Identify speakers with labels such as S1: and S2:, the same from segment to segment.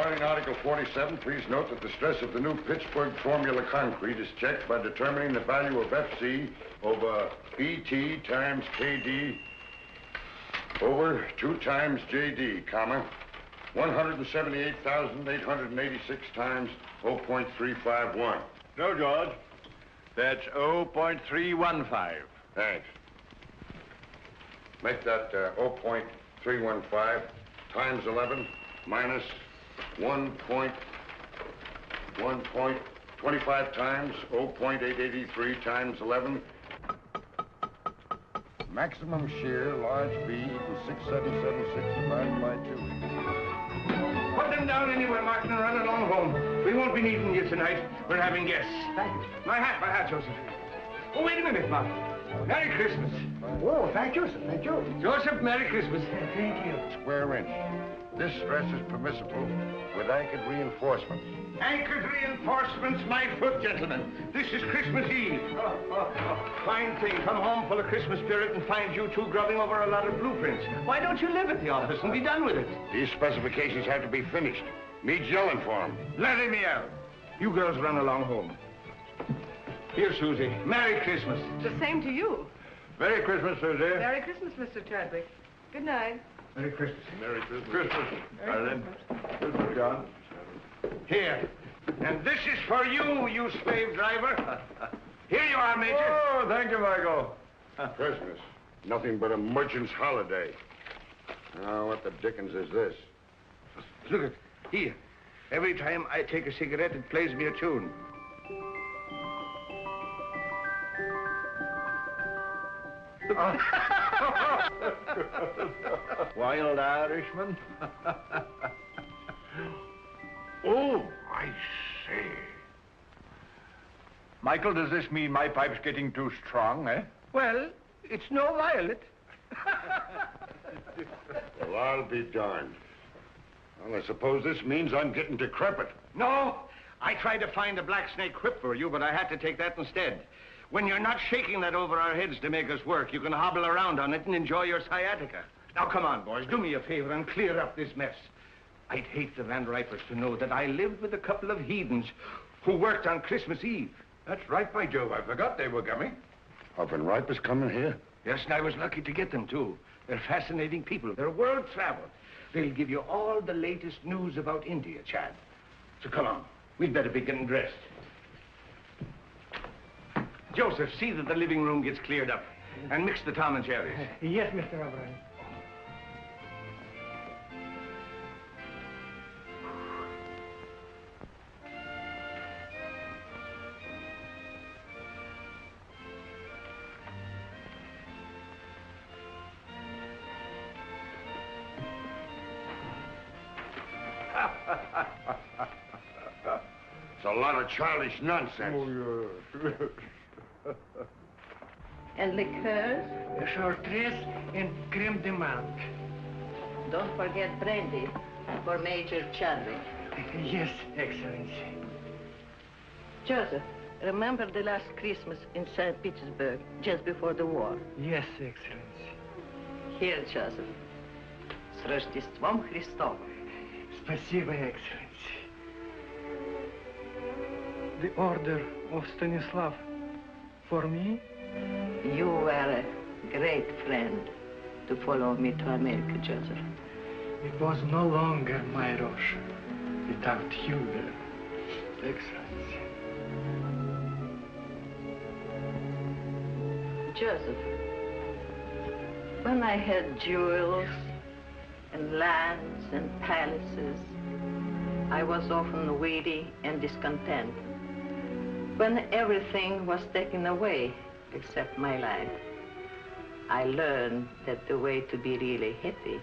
S1: Regarding Article 47, please note that the stress of the new Pittsburgh formula concrete is checked by determining the value of FC over BT times KD over 2 times JD, comma, 178,886 times 0.351.
S2: No, George. That's 0.315.
S1: Thanks. Make that 0.315 times 11 minus 1.25 times 0.883 times 11. Maximum shear, large B, equals 6776 divided by 2.
S3: Put them down anywhere, Martin, and run along home. We won't be needing you tonight. We're having guests.
S4: Thank you.
S3: My hat, Joseph. Oh, wait a minute, Martin. Merry Christmas.
S4: Oh, thank you, sir. Thank you.
S3: Joseph, Merry Christmas.
S4: Thank you.
S1: Square inch. This stress is permissible with anchored reinforcements.
S3: Anchored reinforcements, my foot, gentlemen. This is Christmas Eve. Fine thing. Come home full of Christmas spirit and find you two grubbing over a lot of blueprints. Why don't you live at the office and be done with it?
S1: These specifications have to be finished. Me's yelling for them.
S3: Let him yell. You girls run along home. Here, Susie. Merry Christmas.
S5: The same to you.
S2: Merry Christmas, Susie.
S5: Merry Christmas, Mr. Chadwick. Good night.
S3: Merry Christmas.
S1: Merry Christmas.
S2: Christmas. Ireland. Christmas, John.
S3: Here. And this is for you, you slave driver. Here you are, Major.
S2: Oh, thank you, Michael.
S1: Christmas. Nothing but a merchant's holiday. Now, what the dickens is this?
S3: Look at here. Every time I take a cigarette, it plays me a tune.
S2: Wild Irishman.
S3: Oh, I say.
S2: Michael, does this mean my pipe's getting too strong, eh?
S3: Well, it's no violet.
S1: Well, I'll be darned. Well, I suppose this means I'm getting decrepit.
S3: No, I tried to find a black snake whip for you, but I had to take that instead. When you're not shaking that over our heads to make us work, you can hobble around on it and enjoy your sciatica. Now, come on, boys, do me a favor and clear up this mess. I'd hate the Van Ripers to know that I lived with a couple of heathens who worked on Christmas Eve.
S2: That's right, by Jove. I forgot they were coming.
S1: Are Van Ripers coming here?
S3: Yes, and I was lucky to get them, too. They're fascinating people. They're world travel. They'll give you all the latest news about India, Chad. So come on. We'd better be getting dressed. Joseph, see that the living room gets cleared up. And mix the Tom and Jerry's.
S4: Yes, Mr. O'Brien.
S1: It's a lot of childish nonsense.
S2: Oh, yes.
S5: And liqueurs?
S4: Chartreuse and creme de menthe.
S5: Don't forget brandy for Major Chadwick.
S4: Yes, Excellency.
S5: Joseph, remember the last Christmas in St. Petersburg, just before the war?
S4: Yes, Excellency.
S5: Here, Joseph. С Рождеством Христовым.
S4: Спасибо, Excellency. The order of Stanislav for me?
S5: You were a great friend to follow me to America, Joseph.
S4: It was no longer my Russia without you there, Excellency.
S5: Joseph, when I had jewels and lands and palaces, I was often weary and discontent. When everything was taken away except my life, I learned that the way to be really happy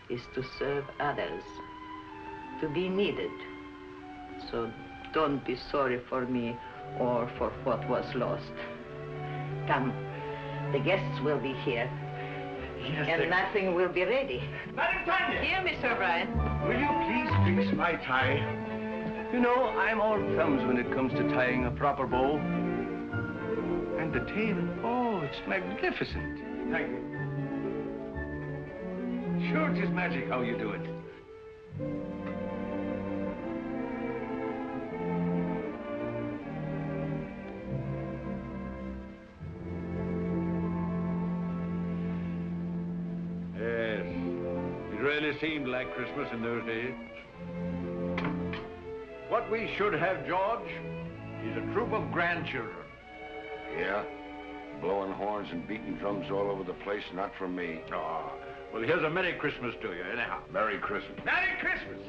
S5: is to serve others, to be needed. So don't be sorry for me or for what was lost. Come, the guests will be here.
S4: Yes,
S5: And nothing will be ready.
S3: Madam Tanya!
S5: Here, Mr. O'Brien.
S3: Will you please grease my tie? You know, I'm all thumbs when it comes to tying a proper bow. And the tail, oh, it's magnificent. Thank you. Sure, it's magic how you do it.
S2: really seemed like Christmas in those days. What we should have, George, is a troop of grandchildren.
S1: Yeah? Blowing horns and beating drums all over the place, not for me.
S2: Oh, well, here's a Merry Christmas to you, anyhow.
S1: Merry Christmas.
S3: Merry Christmas!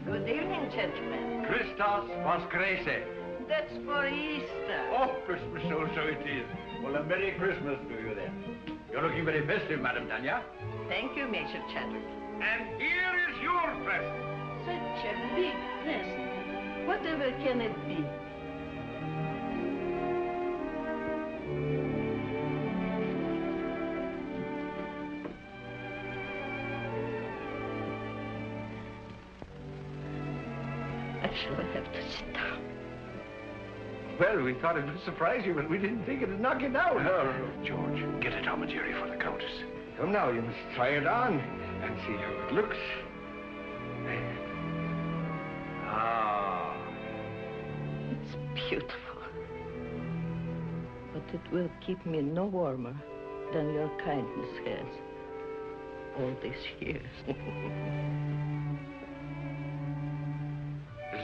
S5: Good evening, gentlemen.
S2: Christos Voskreset.
S5: That's for Easter.
S2: Oh, Christmas, so it is. Well, a Merry Christmas to you then. You're looking very festive, Madam Tanya.
S5: Thank you, Major Chadwick.
S3: And here is your present.
S5: Such a big present. Whatever can it be? I shall have to sit down.
S2: Well, we thought it would surprise you, but we didn't think it'd knock you down.
S3: No. George, get a Tom and Jerry for the Countess. Come now, you must try it on and see how it looks. Ah.
S5: It's beautiful. But it will keep me no warmer than your kindness has all these years.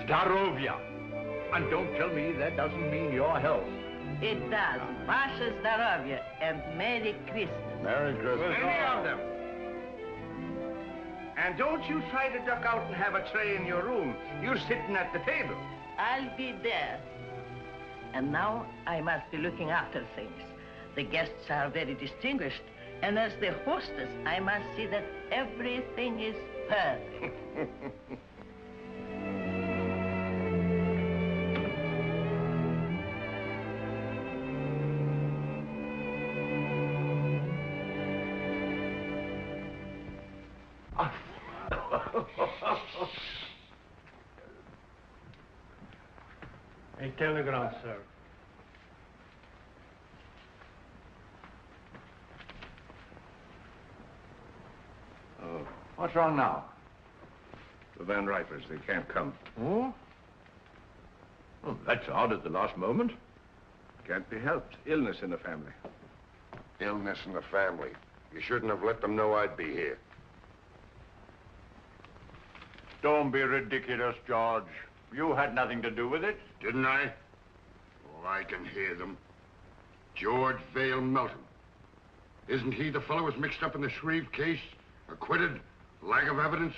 S2: Zdarovia. And don't tell me that doesn't mean your health.
S5: It does. Vasha Zdarovia and Merry Christmas.
S1: Merry Christmas.
S3: Many of them. And don't you try to duck out and have a tray in your room. You're sitting at the table.
S5: I'll be there. And now I must be looking after things. The guests are very distinguished. And as the hostess, I must see that everything is perfect.
S4: A telegram, sir.
S2: Oh, what's wrong now?
S3: The Van Ripers, they can't come.
S2: Oh? Oh, that's odd at the last moment.
S3: Can't be helped. Illness in the family.
S1: Illness in the family. You shouldn't have let them know I'd be here.
S2: Don't be ridiculous, George. You had nothing to do with it.
S1: Didn't I? Oh, I can hear them. George Vale Melton. Isn't he the fellow who was mixed up in the Shreve case? Acquitted? Lack of evidence?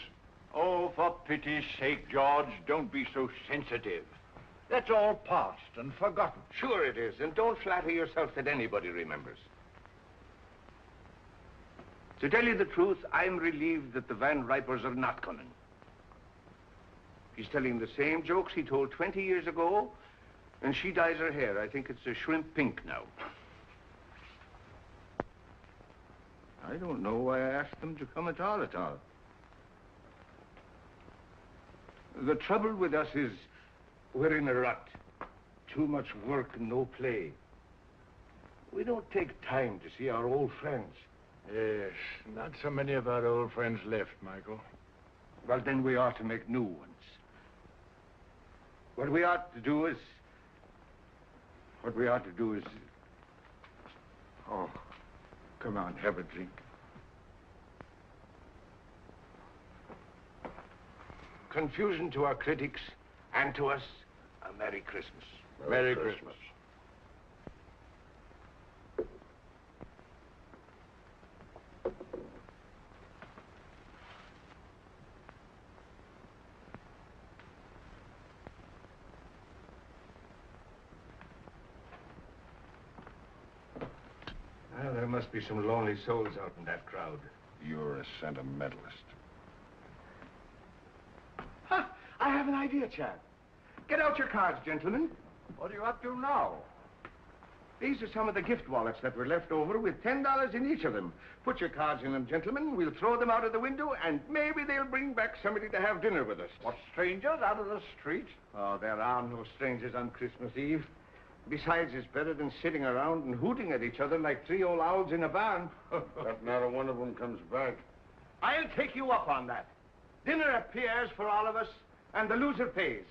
S2: Oh, for pity's sake, George, don't be so sensitive. That's all past and forgotten.
S3: Sure it is, and don't flatter yourself that anybody remembers. To tell you the truth, I'm relieved that the Van Ripers are not coming. He's telling the same jokes he told 20 years ago, and she dyes her hair. I think it's a shrimp pink now. I don't know why I asked them to come at all. The trouble with us is we're in a rut. Too much work and no play. We don't take time to see our old friends.
S2: Yes, not so many of our old friends left, Michael.
S3: Well, then we ought to make new ones. What we ought to do is... Oh, come on, have a drink. Confusion to our critics and to us, a Merry Christmas.
S2: Merry Christmas.
S3: Well, there must be some lonely souls out in that crowd.
S1: You're a sentimentalist.
S3: Ha! I have an idea, Chad. Get out your cards, gentlemen.
S2: What are you up to now?
S3: These are some of the gift wallets that were left over with $10 in each of them. Put your cards in them, gentlemen. We'll throw them out of the window, and maybe they'll bring back somebody to have dinner with us.
S2: What, strangers out of the street?
S3: Oh, there are no strangers on Christmas Eve. Besides, it's better than sitting around and hooting at each other like three old owls in a barn.
S1: If not a one of them comes back.
S3: I'll take you up on that. Dinner at Pierre's for all of us, and the loser pays.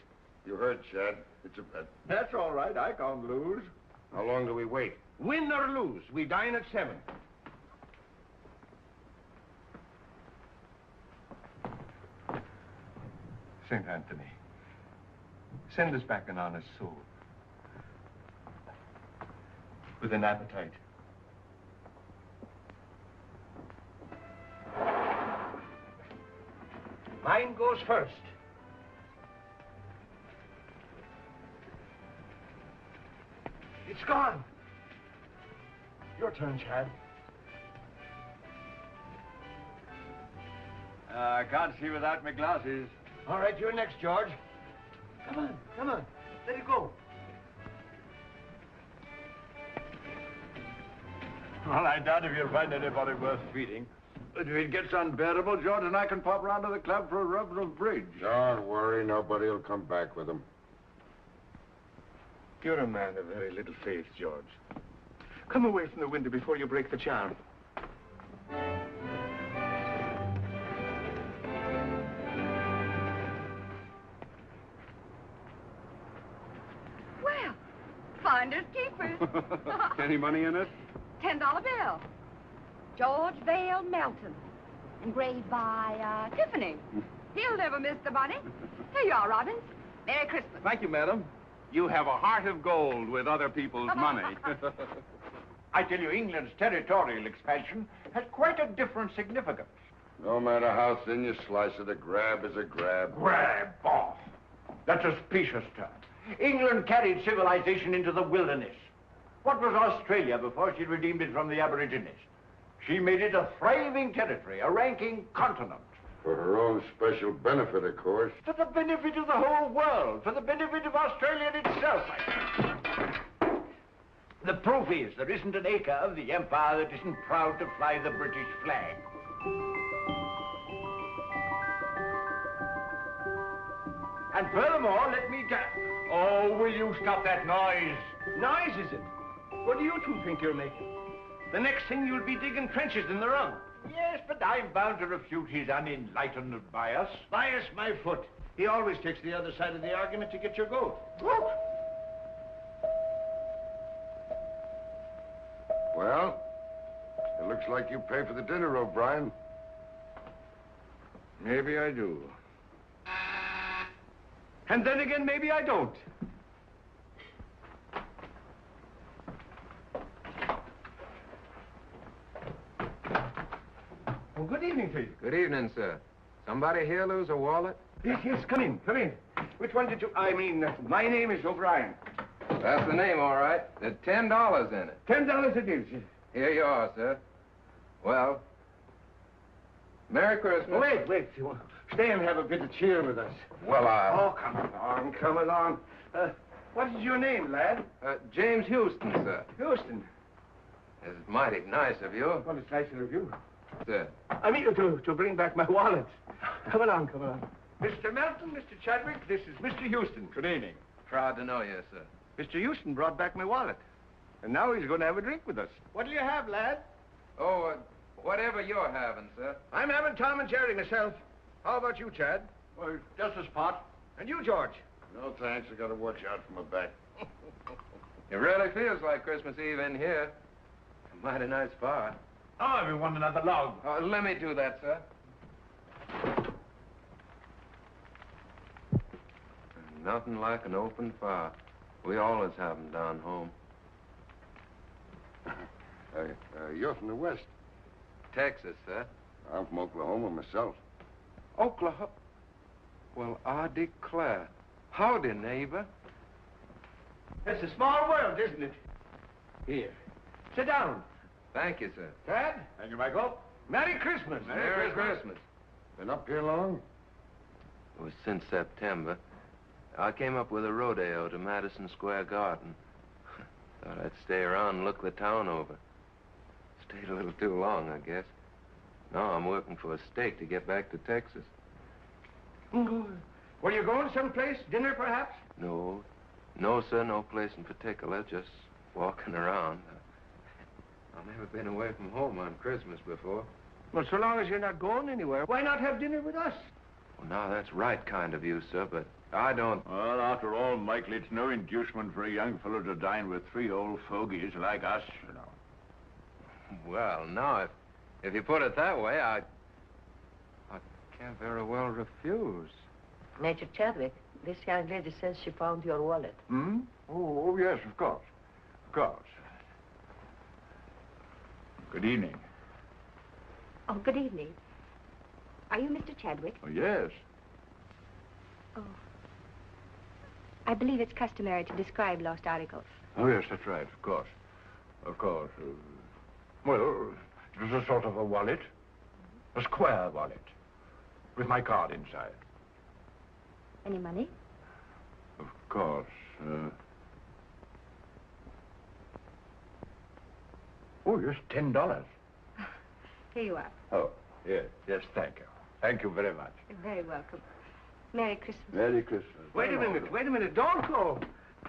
S1: You heard, Chad. It's a bet.
S2: That's all right. I can't lose.
S1: How long do we wait?
S3: Win or lose, we dine at 7. St. Anthony, send us back an honest soul. With an appetite. Mine goes first. It's gone. Your turn, Chad.
S2: I can't see without my glasses.
S3: All right, you're next, George. Come on. Let it go.
S2: Well, I doubt if you'll find anybody worth feeding. But if it gets unbearable, George and I can pop round to the club for a rub of bridge.
S1: Don't worry, nobody will come back with him.
S3: You're a man of very little faith, George. Come away from the window before you break the charm.
S6: Well, finders keepers.
S2: Any money in it?
S6: $10 bill. George Vale Melton. Engraved by, Tiffany. He'll never miss the money. Here you are, Robbins. Merry Christmas.
S2: Thank you, madam. You have a heart of gold with other people's money. I tell you, England's territorial expansion has quite a different significance.
S1: No matter how thin you slice it, a grab is a grab.
S2: Grab off. That's a specious term. England carried civilization into the wilderness. What was Australia before she redeemed it from the Aborigines? She made it a thriving territory, a ranking continent.
S1: For her own special benefit, of course.
S2: For the benefit of the whole world, for the benefit of Australia itself. The proof is there isn't an acre of the empire that isn't proud to fly the British flag. And furthermore, let me tell... Oh, will you stop that noise?
S3: Noise, is it? What do you two think you're making? The next thing you'll be digging trenches in the rug.
S2: Yes, but I'm bound to refute his unenlightened bias.
S3: Bias my foot. He always takes the other side of the argument to get your goat. Look.
S1: Well, it looks like you pay for the dinner, O'Brien.
S3: Maybe I do. And then again, maybe I don't. Well, good evening to you.
S7: Good evening, sir. Somebody here lose a wallet?
S3: Yes, come in. Which one did you... my name is O'Brien.
S7: That's the name, all right. There's $10 in it.
S3: $10 it is.
S7: Here you are, sir. Well, Merry Christmas.
S3: Wait. Stay and have a bit of cheer with us.
S7: Well,
S3: Oh, come along. What is your name, lad?
S7: James Houston, sir.
S3: Houston.
S7: It's mighty nice of you.
S3: Well, it's nicer of you.
S7: Sir.
S3: I mean to bring back my wallet. Come along. Mr. Melton, Mr. Chadwick, this is Mr. Houston.
S2: Good evening.
S7: Proud to know you, sir.
S3: Mr. Houston brought back my wallet. And now he's going to have a drink with us. What'll you have, lad?
S7: Oh, whatever you're having, sir.
S3: I'm having Tom and Jerry myself. How about you, Chad?
S2: Well, just a spot.
S3: And you, George?
S1: No, thanks. I gotta watch out for my back.
S7: It really feels like Christmas Eve in here. A mighty nice fire.
S2: Oh, everyone another log.
S7: Let me do that, sir. Nothing like an open fire. We always have them down home.
S1: You're from the West.
S7: Texas, sir.
S1: I'm from Oklahoma myself.
S7: Oklahoma? Well, I declare. Howdy, neighbor.
S3: It's a small world, isn't it? Here. Sit down.
S7: Thank you, sir.
S3: Chad?
S2: Thank you, Michael.
S3: Merry Christmas.
S7: Merry Christmas.
S1: Been up here long?
S7: It was since September. I came up with a rodeo to Madison Square Garden. Thought I'd stay around and look the town over. Stayed a little too long, I guess. Now I'm working for a stake to get back to Texas.
S3: Were you going someplace? Dinner, perhaps?
S7: No, sir, no place in particular. Just walking around. I've never been away from home on Christmas before.
S3: Well, so long as you're not going anywhere, why not have dinner with us?
S7: Well, now, that's right kind of you, sir, but I don't...
S2: Well, after all, Michael, it's no inducement for a young fellow to dine with three old fogies like us, you know.
S7: Well, now, if you put it that way, I can't very well refuse.
S5: Major Chadwick, this young lady says she found your wallet.
S2: Hmm? Oh, yes, of course. Of course. Good evening.
S6: Oh, good evening. Are you Mr. Chadwick?
S2: Oh, yes.
S6: Oh. I believe it's customary to describe lost articles.
S2: Oh, yes, that's right, of course. Of course. Well, it was a sort of a wallet. A square wallet. With my card inside.
S6: Any money?
S2: Of course. Oh, yes, $10.
S6: Here you are.
S2: Oh, yes, thank you. Thank you very much.
S6: You're very welcome. Merry Christmas.
S2: Merry Christmas.
S3: Wait a minute. Don't go.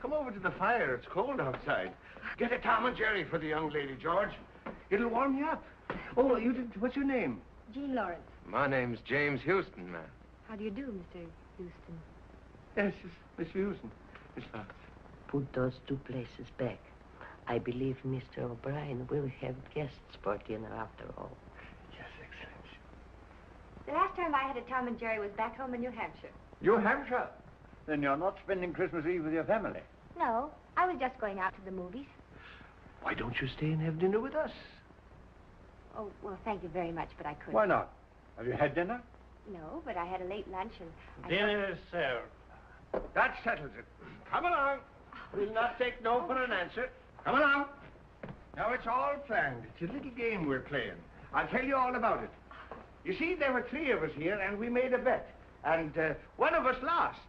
S3: Come over to the fire. It's cold outside. Get a Tom and Jerry for the young lady, George. It'll warm you up. Oh, what's your name?
S6: Jean Lawrence.
S7: My name's James Houston, ma'am.
S6: How do you do, Mr. Houston?
S3: Yes, Miss Houston. Miss Lawrence.
S5: Put those two places back. I believe Mr. O'Brien will have guests for dinner after all.
S3: Yes, Excellency.
S6: The last time I had a Tom and Jerry was back home in New Hampshire.
S2: New Hampshire? Then you're not spending Christmas Eve with your family?
S6: No, I was just going out to the movies.
S3: Why don't you stay and have dinner with us?
S6: Oh, well, thank you very much, but I couldn't.
S2: Why not? Have you had dinner?
S6: No, but I had a late lunch and...
S4: Dinner is served.
S3: That settles it. Come along. We'll not take no for an answer. Come along. Now, it's all planned. It's a little game we're playing. I'll tell you all about it. You see, there were 3 of us here, and we made a bet. And one of us lost.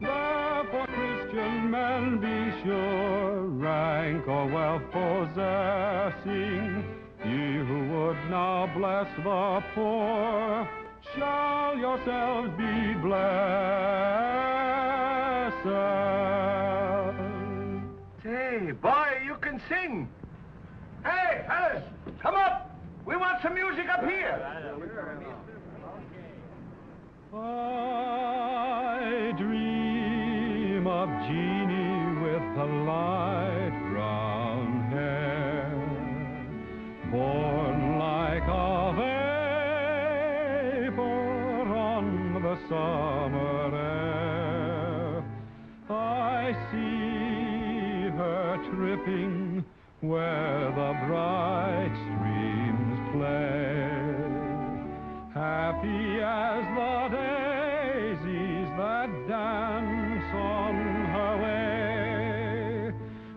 S8: Therefore, Christian men, be sure, rank or wealth possessing, ye who would now bless the poor, shall yourselves be blessed.
S3: Say, boy, you can sing. Hey, fellas, come up. We want some music up here.
S8: I dream of Jeannie with the light brown hair, born like a vapor on the summer air. I see her tripping where the bright streams play, happy as the daisies that dance on her way.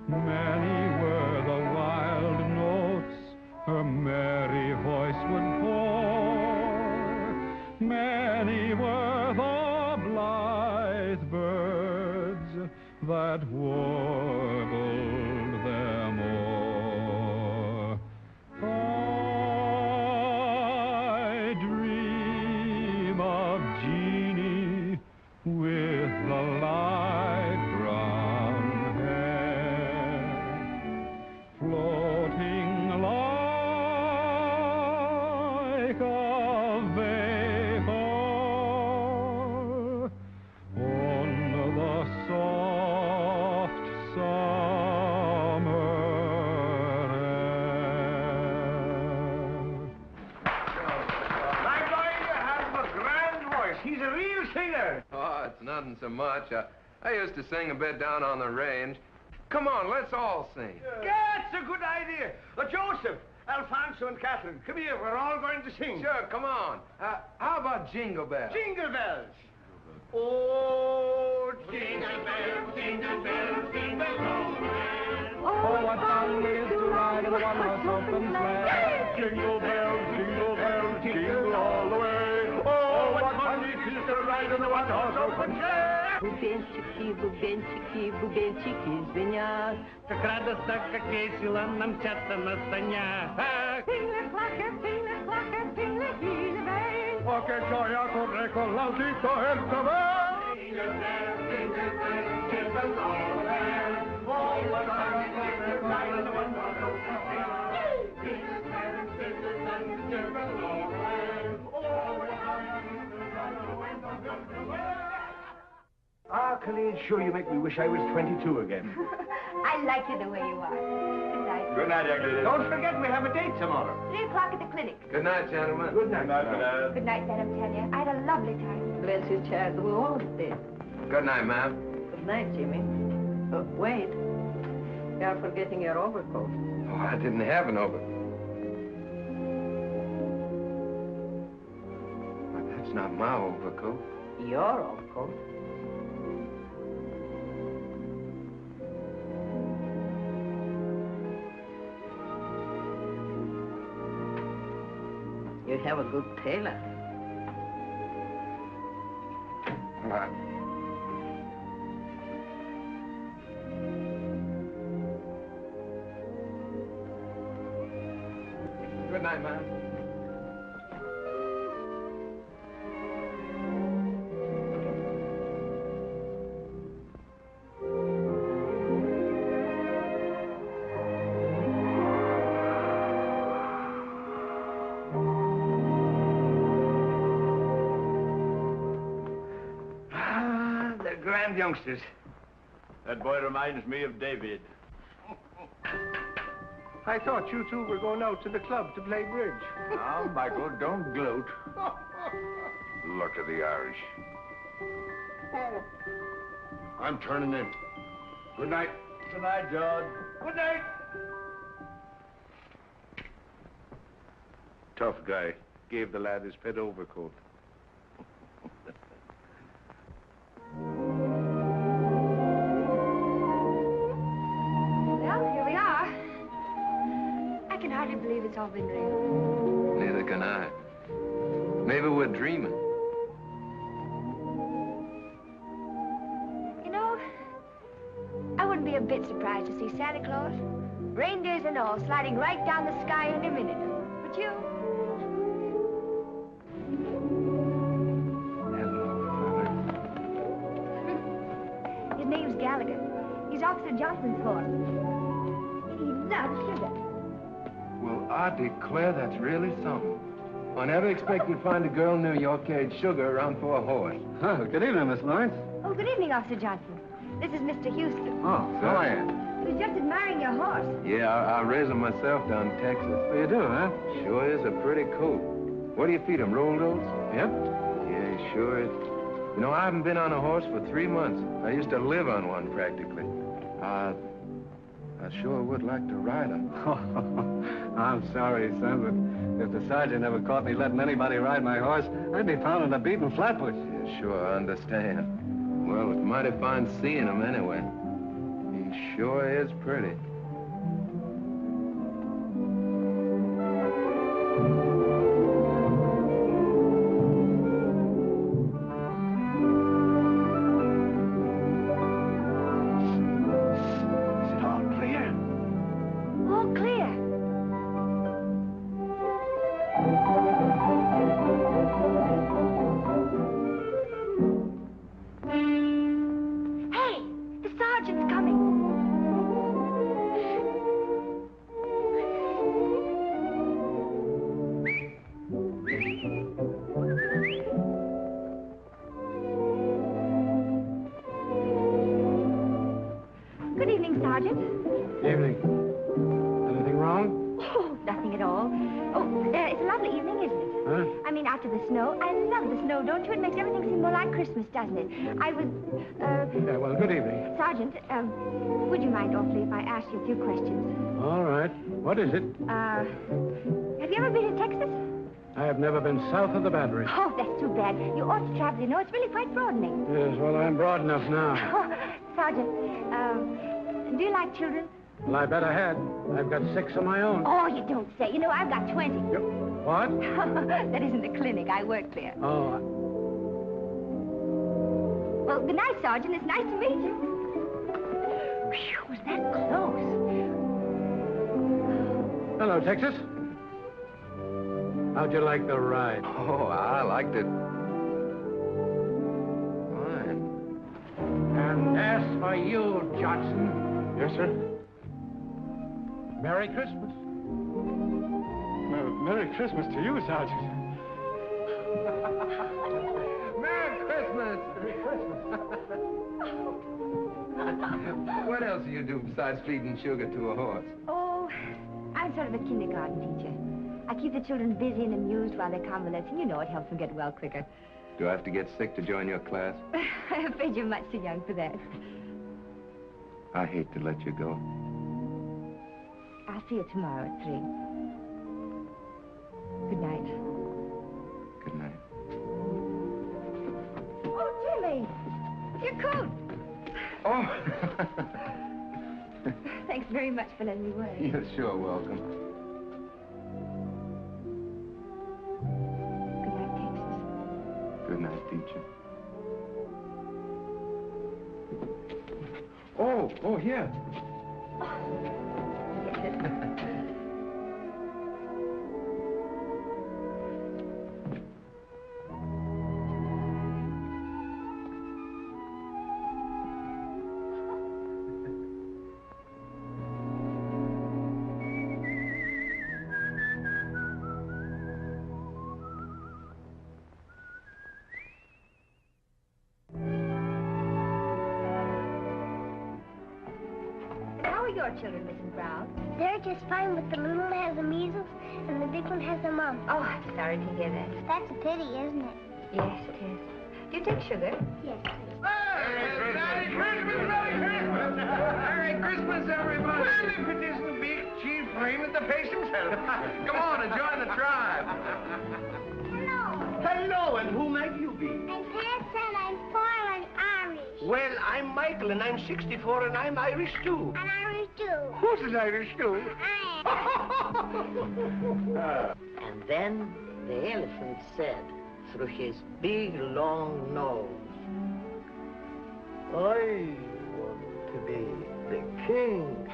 S8: Many were the wild notes her merry voice would pour, many were the blithe birds that warbled them o'er. I dream of Jeannie with the light brown hair, floating like a vapor on the soft summer air.
S3: My boy, you have a grand voice. He's a real singer.
S7: Oh, it's nothing so much. I used to sing a bit down on the range. Come on, let's all sing.
S3: That's a good idea. Joseph, Alfonso, and Catherine, come here. We're all going to sing.
S7: Sure, come on. How about Jingle Bells?
S3: Jingle bells. Oh, jingle bells, jingle bells, jingle all the way.
S8: Oh, what fun it is to ride in a one-horse open sleigh.
S2: Jingle bells, jingle all the way. Oh, what fun it is to ride in the one-horse open sleigh.
S5: Бубенчики, бубенчики, бубенчики звенят.
S4: Как радостно, как весело нам мчаться на санях.
S8: Oh, che gioia corre con l'audito e il cavallo.
S2: Jingle bells, jingle all the way. Oh, what fun it is to ride in the one-horse open sleigh. Jingle bells, jingle all the way. Oh, what fun it is to Colleen, sure you make me wish I was 22 again.
S6: I like you the way you are. Good night.
S2: Good night, young lady.
S3: Don't forget, we have a date tomorrow.
S6: 3 o'clock at the clinic.
S7: Good night, gentlemen.
S2: Good night, Madam.
S6: Good night, Madam Tanya. I had a lovely time.
S5: Bless you, child. We all did.
S7: Good night, ma'am.
S5: Good night, Jimmy. Wait. You are forgetting your overcoat.
S7: Oh, I didn't have an overcoat. But that's not my overcoat.
S5: Your overcoat? You have a good tailor.
S7: What? Good night, ma'am.
S3: They're grand youngsters.
S2: That boy reminds me of David.
S8: I thought you two were going out to the club to play bridge.
S2: Now, Michael, don't gloat.
S1: Luck of the Irish. I'm turning in. Good night.
S2: Good night, George.
S3: Good night.
S8: Tough guy. Gave the lad his pet overcoat.
S6: Well, here we are. I can hardly believe it's all been real.
S7: Neither can I. Maybe we're dreaming.
S6: You know, I wouldn't be a bit surprised to see Santa Claus, reindeers and all, sliding right down the sky in a minute. But you? His name's Gallagher. He's Officer Johnson's horse. He loves sugar.
S7: Well, I declare that's really something. I never expected to find a girl in New York carried sugar around for a horse.
S4: Oh, good evening, Miss Lawrence.
S6: Oh, good evening, Officer Johnson. This is Mr. Houston.
S4: Oh,
S7: So I am.
S6: He was just admiring your horse.
S7: Yeah, I raised him myself down in Texas.
S4: You do, huh?
S7: Sure is a pretty coat. What do you feed him, rolled oats?
S4: Yep.
S7: Yeah, he sure is. You know, I haven't been on a horse for 3 months. I used to live on one, practically. I sure would like to ride him.
S4: I'm sorry, son, but if the sergeant ever caught me letting anybody ride my horse, I'd be pounding a beaten flatbush.
S7: Yeah, sure, I understand. Well, it's mighty fine seeing him anyway. He sure is pretty.
S2: Is it all clear?
S6: All clear. Hey, the sergeant's coming. Good evening, Sergeant.
S4: Evening. Anything wrong?
S6: Oh, nothing at all. Oh, it's a lovely evening, isn't it?
S4: Huh?
S6: I mean, after the snow. I love the snow, don't you? It makes everything seem more like Christmas, doesn't it? I was,
S4: Yeah, well, good evening.
S6: Sergeant, would you mind awfully if I asked you a few questions?
S4: All right. What is it?
S6: Have you ever been to Texas?
S4: I have never been south of the Battery.
S6: Oh, that's too bad. You ought to travel, you know. It's really quite broadening.
S4: Yes, well, I'm broad enough now.
S6: Oh, Sergeant, do you like children?
S4: Well, I bet I had. I've got 6 of my own.
S6: Oh, you don't say. You know, I've got 20.
S4: What?
S6: That isn't the clinic. I work there.
S4: Oh,
S6: Well, good night, Sergeant. It's nice to meet you. Phew, was that close?
S4: hello, Texas. How'd you like the ride?
S7: Oh, I liked it. Fine.
S4: And as for you, Johnson.
S8: Yes, sir?
S4: Merry Christmas.
S8: Well, Merry Christmas to you, Sergeant.
S7: Merry Christmas!
S4: Merry Christmas.
S7: What else do you do besides feeding sugar to a horse?
S6: Oh, I'm sort of a kindergarten teacher. I keep the children busy and amused while they're convalescing. You know, it helps them get well quicker.
S7: Do I have to get sick to join your class?
S6: I'm afraid you're much too young for that.
S7: I hate to let you go.
S6: I'll see you tomorrow at 3. Good night.
S7: Good night.
S6: Oh, Jimmy! Your coat!
S7: Oh!
S6: Thanks very much for letting me wear it.
S7: You're sure welcome.
S6: Good night, Texas.
S7: Good night, teacher. Oh, here.
S6: How are your children, Mrs. Brown?
S9: They're just fine, but the little one has the measles and the big one has the mumps.
S6: Oh, I'm sorry to hear that.
S9: That's a pity, isn't it?
S6: Yes, it is. Do you take sugar?
S9: Yes, please.
S3: Merry Christmas! Merry Christmas, everybody! Well, if it isn't big Chief Raymond the Face himself. Come on and join the tribe.
S9: Hello.
S3: Hello, and who might you be?
S9: I'm Pat, and I'm 4 and Irish.
S3: Well, I'm Michael, and I'm 64, and I'm Irish, too.
S9: And Irish too.
S3: Who's an Irish, too?
S9: I
S5: And then the elephant said, through his big, long nose, I want to be the king.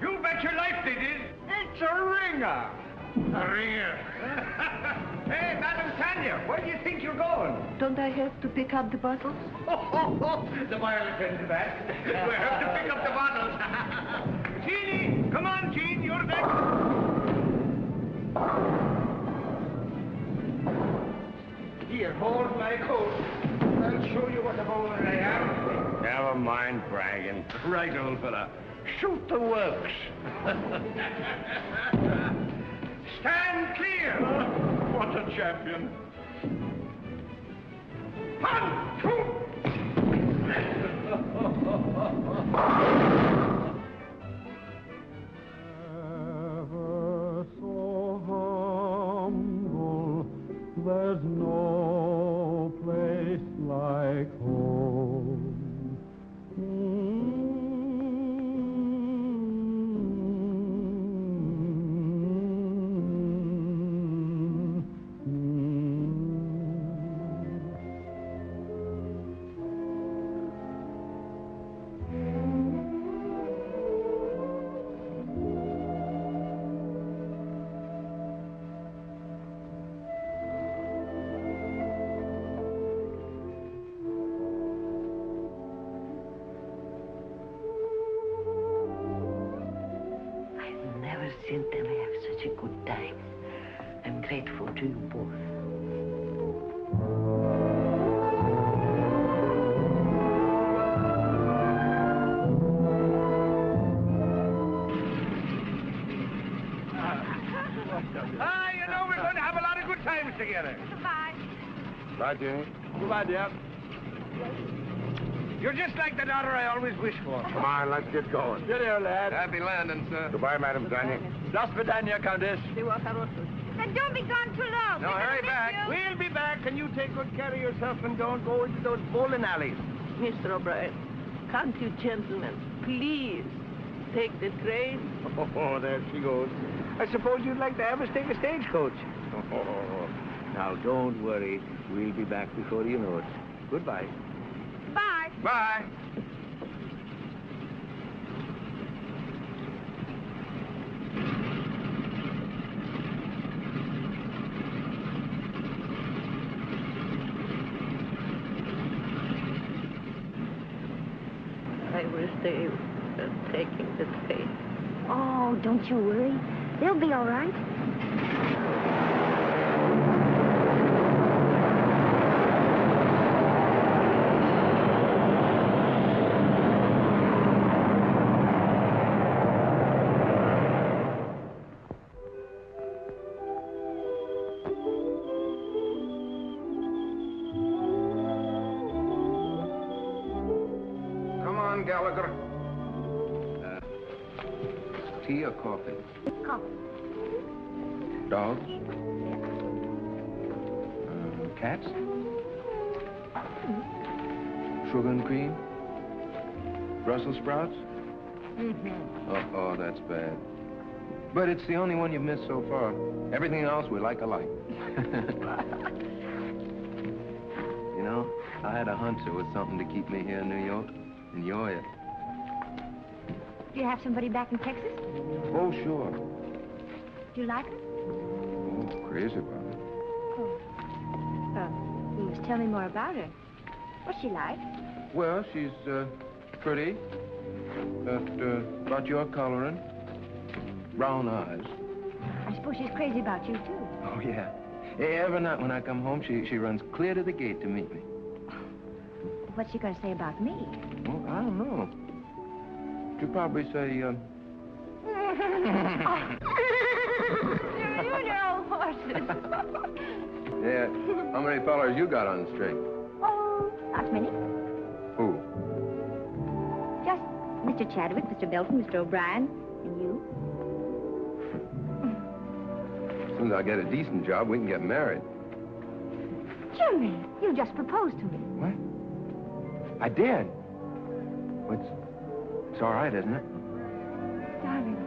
S3: You bet your life they did. It's a ringer. A ringer. Hey, Madam Tanya, where do you think you're going?
S5: Don't I have to pick up the bottles?
S3: The boy will attend to that. We have to pick up the bottles. Jeannie, come on, Jean, you're next. Here, hold my coat. I'll show you what a bowler I am. Never mind bragging. Right, old fella. Shoot the works. Stand clear. What a champion. 1, 2.
S8: Ever so humble, there's no place like home.
S5: Never seen them have such a good time. I'm grateful to you both.
S3: together.
S6: Goodbye.
S1: Bye, Jenny.
S2: Goodbye, dear.
S3: You're just like the daughter I always wished for.
S1: Come on, let's get going.
S2: Get here, lad.
S7: Happy landing, sir.
S1: Goodbye, Madam Tanya.
S2: До свидания, Countess.
S6: And don't be gone too long.
S7: No,
S6: We're gonna
S7: hurry
S6: miss
S7: back.
S6: you.
S3: We'll be back, and you take good care of yourself and don't go into those bowling alleys.
S5: Mr. O'Brien, can't you gentlemen please take the train?
S3: Oh, there she goes. I suppose you'd like to have us take a stagecoach. Oh, now, don't worry. We'll be back before you know it. Goodbye.
S6: Bye.
S7: Bye.
S5: I wish they were taking the train.
S9: Oh, don't you worry. They'll be all right.
S7: Come on, Gallagher. Tea or coffee?
S9: Coffee.
S7: Dogs? Cats? Sugar and cream? Brussels sprouts?
S5: Mm-hmm.
S7: Oh, that's bad. But it's the only one you've missed so far. Everything else we like alike. You know, I had a hunch there was something to keep me here in New York, and you're it.
S9: Do you have somebody back in Texas?
S7: Oh, sure.
S9: Do you like her?
S7: Oh, crazy about it.
S9: Oh. You must tell me more about her. What's she like?
S7: Well, she's, pretty. About your coloring. Brown eyes.
S9: I suppose she's crazy about you, too.
S7: Oh, yeah. Every night when I come home, she runs clear to the gate to meet me.
S9: What's she going to say about me?
S7: Well, I don't know. She'll probably say,
S9: You know horses.
S7: Yeah, how many fellers you got on the street?
S9: Oh, not many.
S7: Who?
S9: Just Mr. Chadwick, Mr. Belton, Mr. O'Brien, and you.
S7: As soon as I get a decent job, we can get married.
S9: Jimmy, you just proposed to me.
S7: What? I did. Well, it's all right, isn't it?
S9: Darling.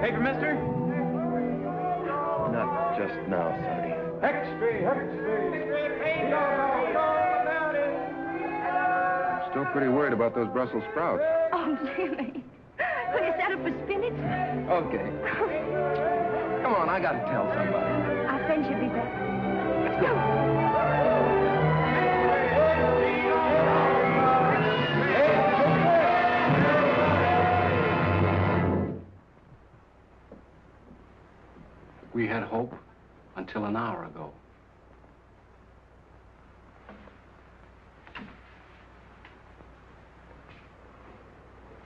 S2: Paper, mister?
S7: Not just now, Sonny. I'm still pretty worried about those Brussels sprouts.
S9: Oh, Jimmy. Will you set up for spinach?
S7: Okay. Come on, I gotta tell somebody.
S9: Our friend should be back. Let's go.
S4: We had hope until an hour ago.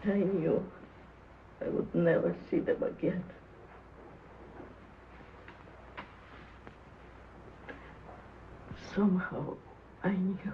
S5: I knew I would never see them again. Somehow, I knew.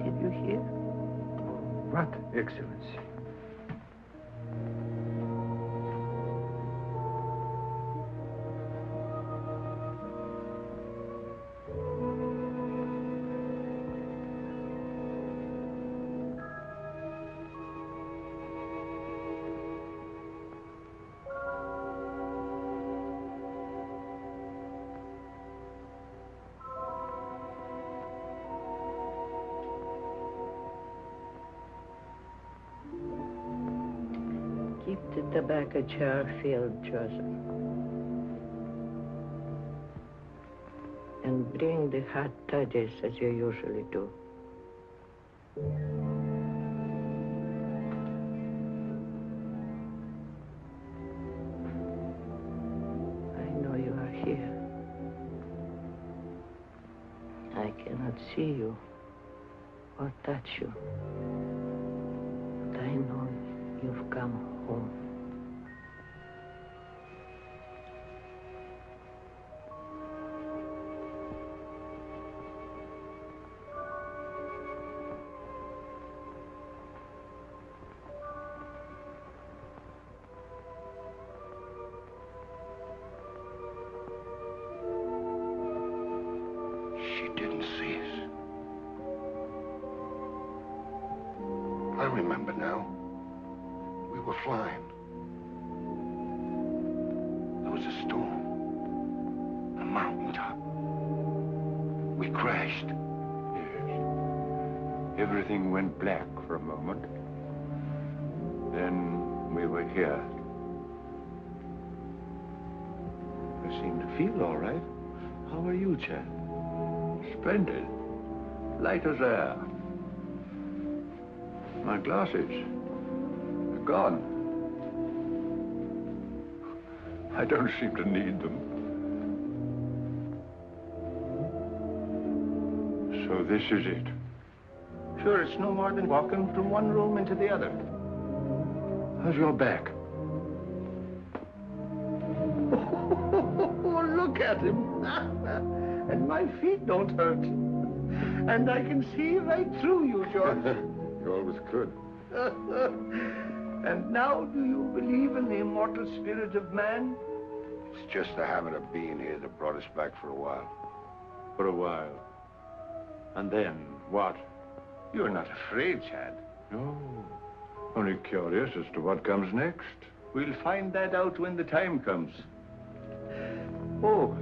S5: Did you hear?
S1: What, Excellency?
S5: the tobacco jar filled, Joseph. And bring the hot toddies as you usually do. I know you are here. I cannot see you or touch you. But I know you've come home.
S1: She didn't see us. I remember now. We were flying. There was a storm. A mountaintop. We crashed.
S2: Yes. Everything went black for a moment. Then we were here. I seem to feel all right. How are you, Chad? Splendid. Light as air. My glasses are gone. I don't seem to need them. So this is it.
S3: Sure, it's no more than walking from one room into the other.
S2: How's your back?
S3: Oh, look at him. And my feet don't hurt. And I can see right through you, George.
S1: You always could.
S3: And now, do you believe in the immortal spirit of man?
S1: It's just the habit of being here that brought us back for a while.
S2: For a while. And then, what?
S3: You're not afraid, Chad.
S2: No. Only curious as to what comes next.
S3: We'll find that out when the time comes. Oh,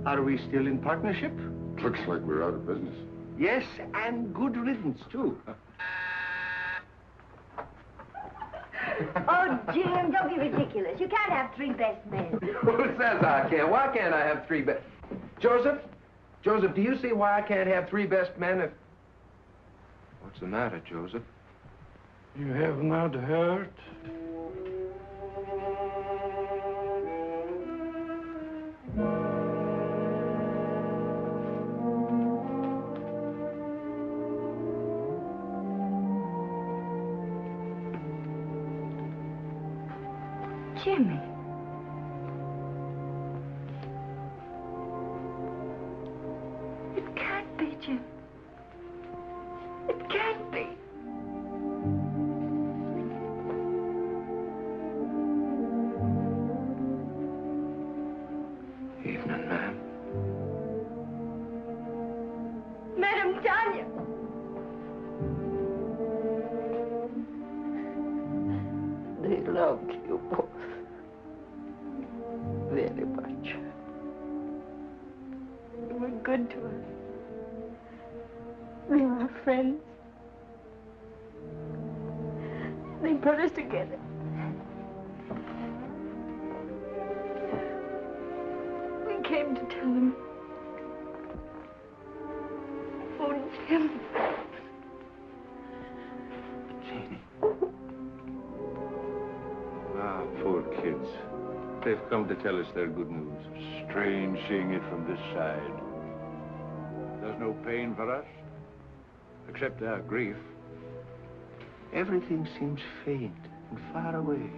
S3: are we still in partnership?
S1: Looks like we're out of business.
S3: Yes, and good riddance, too.
S9: Oh, Jim, don't be ridiculous. You can't have three best men.
S7: Who says I can? Why can't I have three best... Joseph? Joseph, do you see why I can't have three best men if... What's the matter, Joseph?
S8: You have not heard?
S9: Jimmy. It can't be, Jim. It can't be.
S7: Evening, ma'am.
S9: Madam Tanya.
S5: They loved you both very much.
S9: You were good to us. They were our friends. They brought us together. We came to tell them. Oh, Jim.
S7: Jeannie.
S2: Ah, poor kids. They've come to tell us their good news. Strange seeing it from this side. There's no pain for us, except our grief.
S3: Everything seems faint and far away,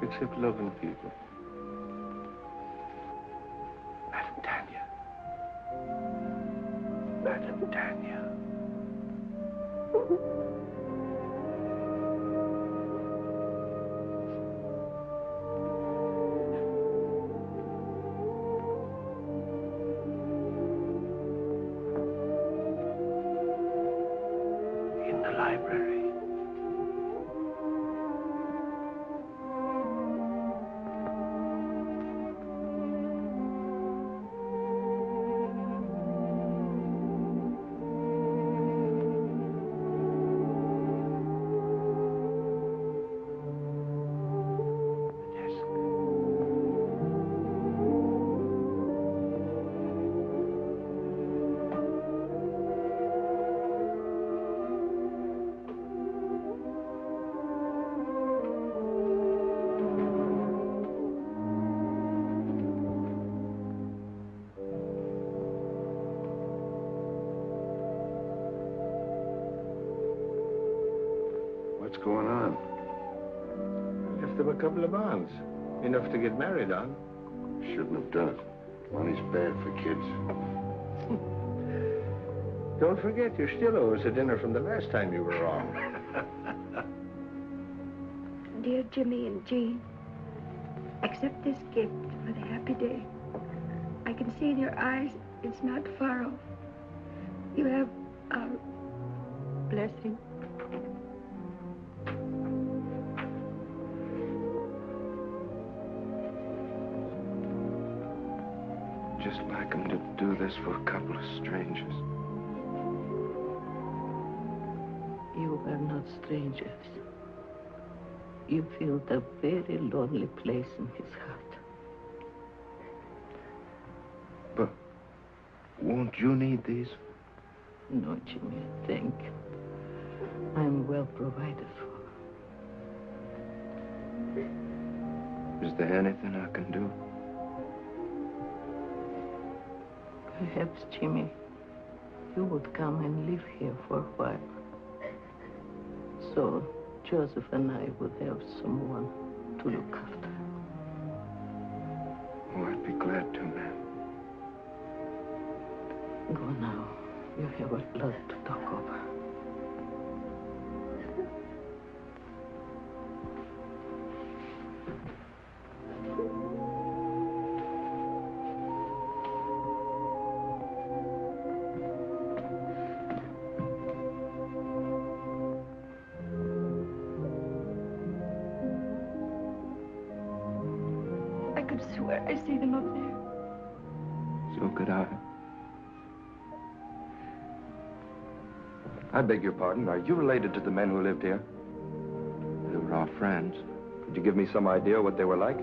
S3: except loving people. Madam Tanya. Madam Tanya. In the library.
S1: going on?
S3: Just a couple of bonds. Enough to get married on.
S1: Shouldn't have done it. Money's bad for kids.
S3: Don't forget, you still owe us a dinner from the last time you were wrong.
S9: Dear Jimmy and Jean, accept this gift for the happy day. I can see in your eyes it's not far off. You have our blessing.
S7: Just like him to do this for a couple of strangers.
S5: You are not strangers. You feel the very lonely place in his heart.
S7: But won't you need these?
S5: No, Jimmy, thank you. I'm well provided for.
S7: Is there anything I can do?
S5: Perhaps, Jimmy, you would come and live here for a while. So Joseph and I would have someone to look after.
S7: Oh, I'd be glad to, ma'am.
S5: Go now. You have a lot to talk over.
S9: I could swear I see them up there.
S7: So could I.
S10: I beg your pardon. Are you related to the men who lived here?
S7: They were our friends.
S10: Could you give me some idea what they were like?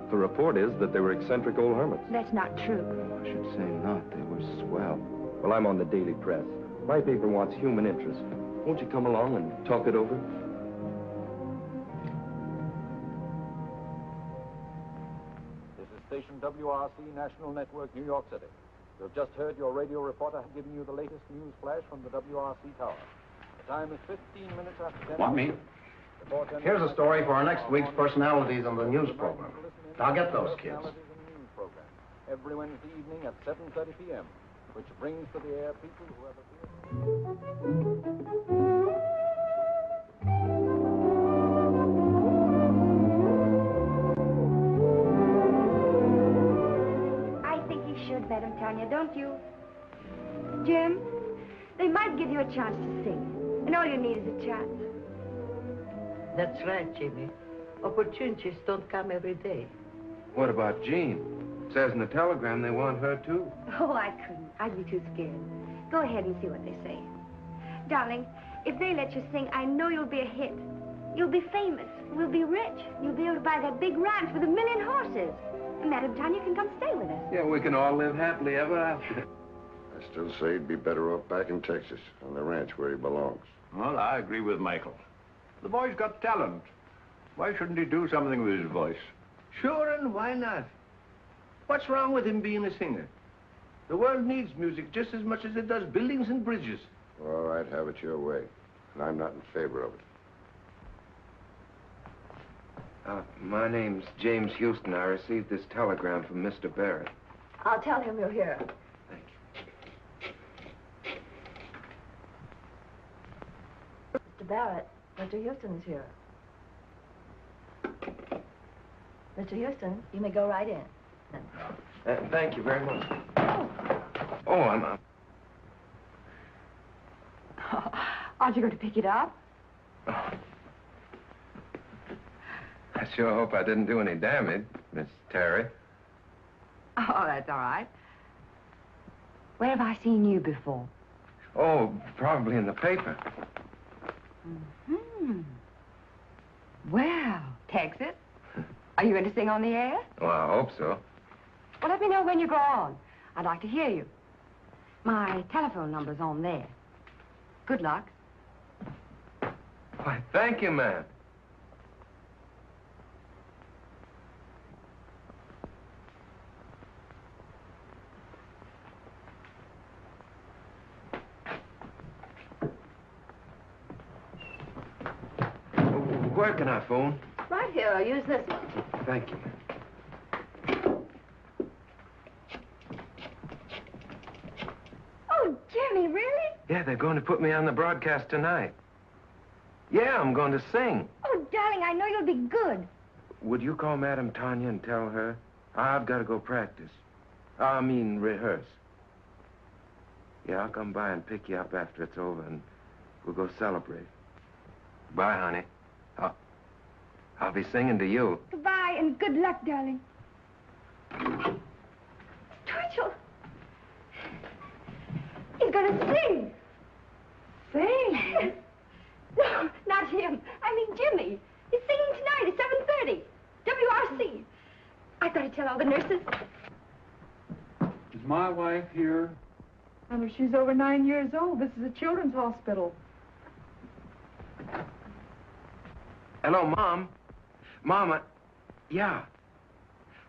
S10: The report is that they were eccentric old hermits.
S9: That's not true.
S7: I should say not. They were swell.
S10: Well, I'm on the Daily Press. My paper wants human interest. Won't you come along and talk it over?
S11: This is station WRC National Network, New York City. You've just heard your radio reporter giving you the latest news flash from the WRC tower. The time is 15 minutes after 10.
S12: Want me? Here's a story for our next week's personalities on the news program. Now get those kids.
S11: Every Wednesday evening at 7:30 p.m., which brings to the air people who have
S6: I think you should let him, Tanya, don't you? Jim, they might give you a chance to sing, and all you need is a chance.
S5: That's right, Jimmy. Opportunities don't come every day.
S7: What about Jean? It says in the telegram they want her, too.
S6: Oh, I couldn't. I'd be too scared. Go ahead and see what they say. Darling, if they let you sing, I know you'll be a hit. You'll be famous. We'll be rich. You'll be able to buy that big ranch with 1,000,000 horses. And Madam Tanya can come stay with us.
S7: Yeah, we can all live happily ever after.
S1: I still say he'd be better off back in Texas, on the ranch where he belongs.
S2: Well, I agree with Michael. The boy's got talent. Why shouldn't he do something with his voice?
S3: Sure, and why not? What's wrong with him being a singer? The world needs music just as much as it does buildings and bridges.
S1: All right, have it your way. And I'm not in favor of it.
S7: My name's James Houston. I received this telegram from Mr. Barrett.
S6: I'll tell him you're here.
S7: Thank you.
S13: Mr. Barrett, Mr. Houston is here. Mr. Houston, you may go right in.
S7: Thank you very much. Oh, I'm...
S6: Aren't you going to pick it up?
S7: Oh. I sure hope I didn't do any damage, Miss Terry.
S6: Oh, that's all right. Where have I seen you before?
S7: Oh, probably in the paper.
S6: Mm-hmm. Well, Texas, are you going to sing on the air?
S7: Well, I hope so.
S6: Well, let me know when you go on. I'd like to hear you. My telephone number's on there. Good luck.
S7: Why, thank you, ma'am. working, our phone.
S13: Right here, I'll use this one.
S7: Thank you.
S6: Oh, Jimmy, really?
S7: Yeah, they're going to put me on the broadcast tonight. Yeah, I'm going to sing.
S6: Oh, darling, I know you'll be good.
S7: Would you call Madame Tanya and tell her? I've got to go practice. I mean, rehearse. Yeah, I'll come by and pick you up after it's over, and we'll go celebrate. Bye, honey. I'll be singing to you.
S6: Goodbye, and good luck, darling. Twitchell! He's gonna sing!
S5: Sing?
S6: Yes. No, not him. I mean Jimmy. He's singing tonight at 7:30. WRC. I've got to tell all the nurses.
S14: Is my wife here?
S15: She's over 9 years old. This is a children's hospital.
S7: Hello, Mom. Mama. Yeah.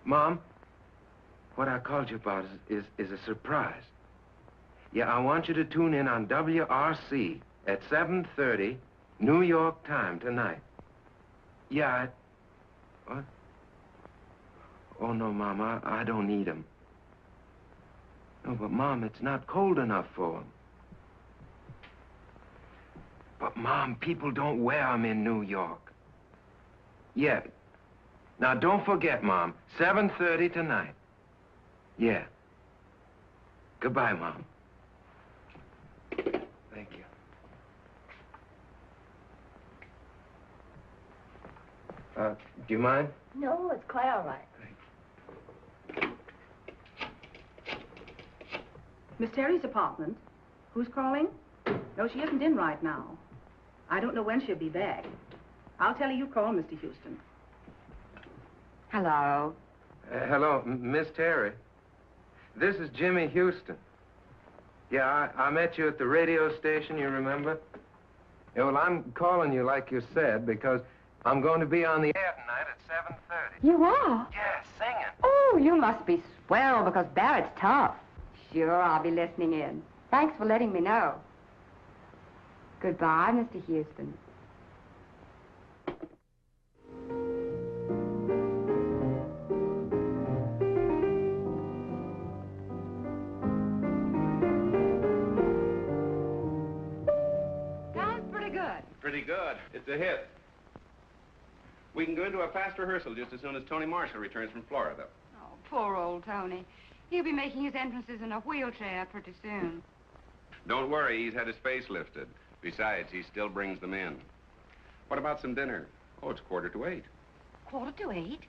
S7: Mom, what I called you about is a surprise. Yeah, I want you to tune in on WRC at 7:30, New York time tonight. Yeah, what? Oh, no, Mom, I don't need 'em. No, but, Mom, it's not cold enough for 'em. But, Mom, people don't wear 'em in New York. Yeah. Now, don't forget, Mom, 7:30 tonight. Yeah. Goodbye, Mom. Thank you. Do you mind?
S13: No, it's quite all right.
S16: Miss Terry's apartment. Who's calling? No, she isn't in right now. I don't know when she'll be back. I'll tell her you called, Mr. Houston.
S5: Hello.
S7: Hello, Miss Terry. This is Jimmy Houston. Yeah, I met you at the radio station, you remember? Yeah, well, I'm calling you like you said because I'm going to be on the air tonight at 7:30.
S5: You are?
S7: Yeah, singing.
S5: Oh, you must be swell because Barrett's tough. Sure, I'll be listening in. Thanks for letting me know. Goodbye, Mr. Houston.
S16: Sounds pretty good.
S3: Pretty good. It's a hit. We can go into a fast rehearsal just as soon as Tony Marshall returns from Florida.
S17: Oh, poor old Tony. He'll be making his entrances in a wheelchair pretty soon.
S3: Don't worry, he's had his face lifted. Besides, he still brings them in. What about some dinner? Oh, it's 7:45.
S17: 7:45?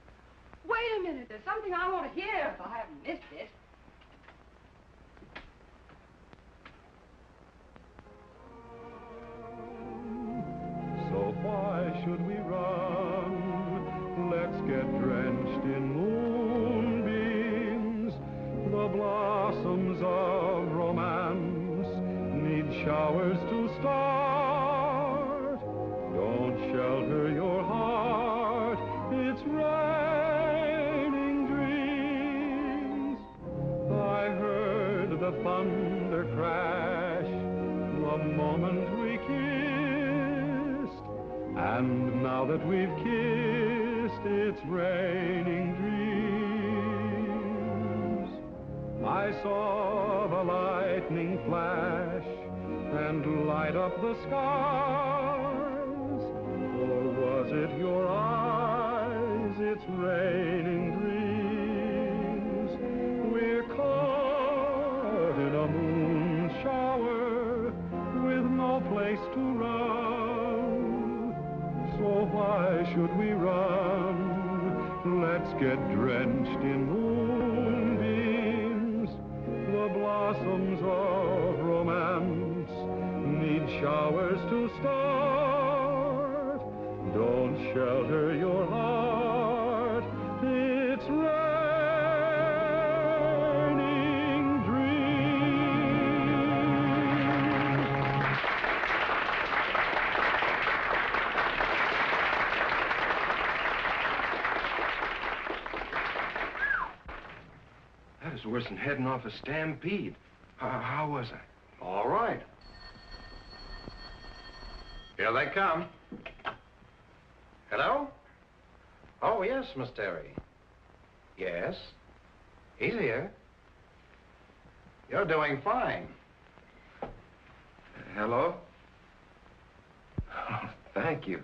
S17: Wait a minute. There's something I want to hear if I haven't missed it.
S8: So why should we run? Let's get drenched in moonbeams. The blossoms of romance need showers to start. Don't shelter your heart, it's raining dreams. I heard the thunder crash the moment we kissed, and now that we've kissed, it's raining dreams. I saw the lightning flash and light up the skies, or was it your eyes? It's raining dreams. We're caught in a moon shower with no place to run. So why should we run? Let's get drenched in moonbeams. The blossoms of romance need showers to start. Don't shelter your heart, it's raining dreams.
S7: That is worse than heading off a stampede. How was I?
S2: All right. Here they come.
S12: Hello? Oh, yes, Miss Terry. Yes. He's here. You're doing fine.
S7: Hello? Oh, thank you.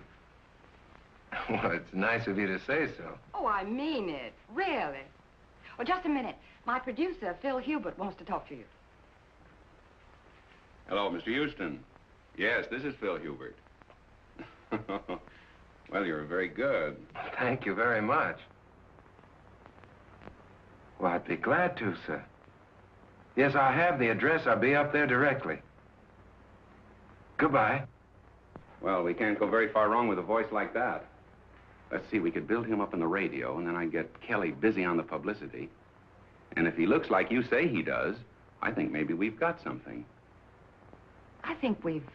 S7: Well, it's nice of you to say so.
S17: Oh, I mean it. Really. Oh, just a minute. My producer, Phil Hubert, wants to talk to you.
S18: Hello, Mr. Houston. Yes, this is Phil Hubert. Well, you're very good.
S7: Thank you very much. Well, I'd be glad to, sir. Yes, I have the address. I'll be up there directly. Goodbye.
S18: Well, we can't go very far wrong with a voice like that. Let's see, we could build him up on the radio, and then I'd get Kelly busy on the publicity. And if he looks like you say he does, I think maybe we've got something.
S17: I think we've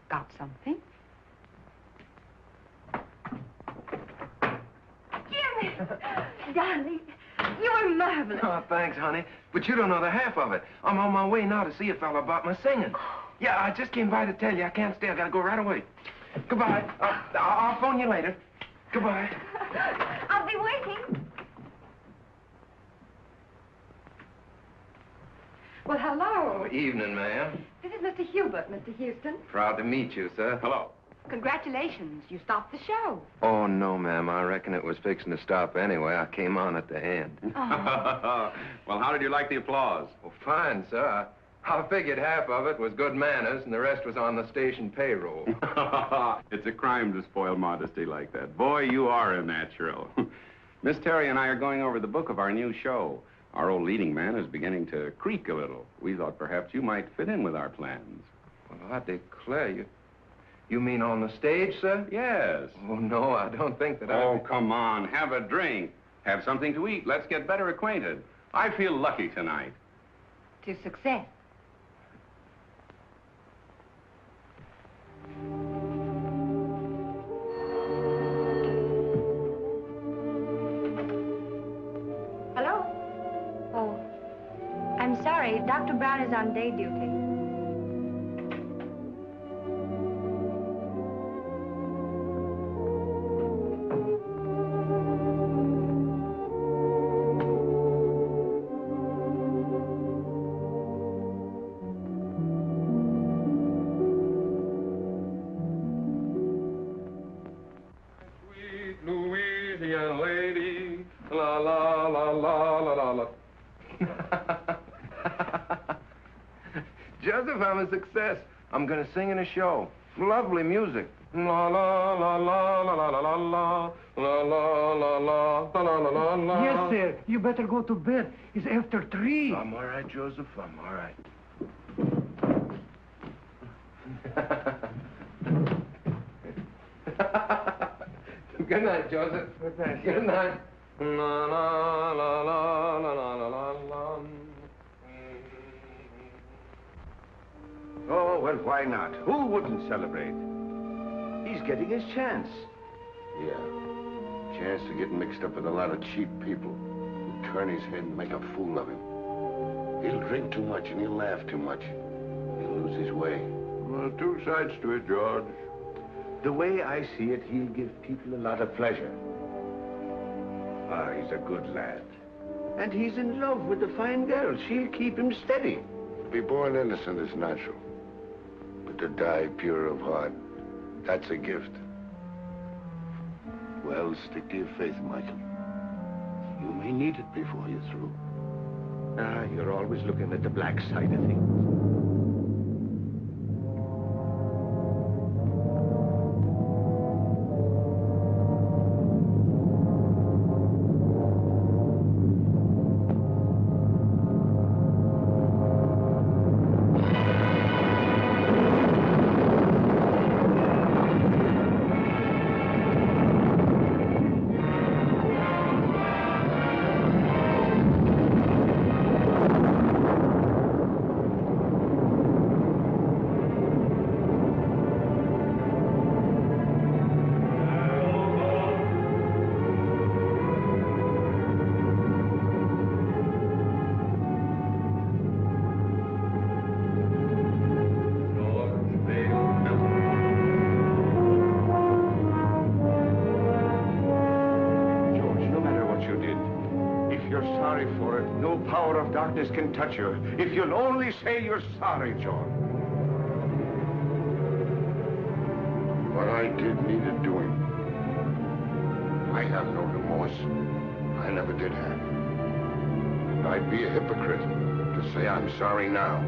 S17: got something.
S6: Jimmy! Darling, you were marvelous.
S7: Oh, thanks, honey. But you don't know the half of it. I'm on my way now to see a fella about my singing. Yeah, I just came by to tell you I can't stay. I gotta go right away. Goodbye. I'll phone you later. Goodbye.
S6: I'll be waiting.
S17: Well, hello.
S7: Evening, ma'am.
S17: This is Mr. Hubert, Mr. Houston.
S7: Proud to meet you, sir.
S18: Hello.
S17: Congratulations. You stopped the show.
S7: Oh, no, ma'am. I reckon it was fixing to stop anyway. I came on at the end.
S17: Oh.
S18: Well, how did you like the applause?
S7: Well, fine, sir. I figured half of it was good manners and the rest was on the station payroll.
S18: It's a crime to spoil modesty like that. Boy, you are a natural. Miss Terry and I are going over the book of our new show. Our old leading man is beginning to creak a little. We thought perhaps you might fit in with our plans.
S7: Well, I declare, you mean on the stage, sir?
S18: Yes.
S7: Oh, no, I don't think that
S18: Oh, come on. Have a drink. Have something to eat. Let's get better acquainted. I feel lucky tonight.
S17: To success.
S6: Hello? Oh, I'm sorry. Dr. Brown is on day duty.
S7: Joseph, I'm a success. I'm gonna sing in a show. Lovely music. La la la la la la la la la la la la la la la la.
S19: Yes, sir. You better go to bed. It's after 3.
S7: I'm all right, Joseph. I'm all right. Good night, Joseph.
S19: Good night.
S7: Good night. La la la la la la la la la.
S3: Oh, well, why not? Who wouldn't celebrate? He's getting his chance.
S1: Yeah. Chance to get mixed up with a lot of cheap people who turn his head and make a fool of him. He'll drink too much and he'll laugh too much. He'll lose his way.
S3: Well, two sides to it, George. The way I see it, he'll give people a lot of pleasure. Ah, he's a good lad. And he's in love with a fine girl. She'll keep him steady.
S1: To be born innocent is natural. But to die pure of heart, that's a gift. Well, stick to your faith, Michael. You may need it before you're through.
S3: Ah, you're always looking at the black side of things. power of darkness can touch you if you'll only say you're sorry, John.
S1: What I did needed doing. I have no remorse. I never did have. And I'd be a hypocrite to say I'm sorry now.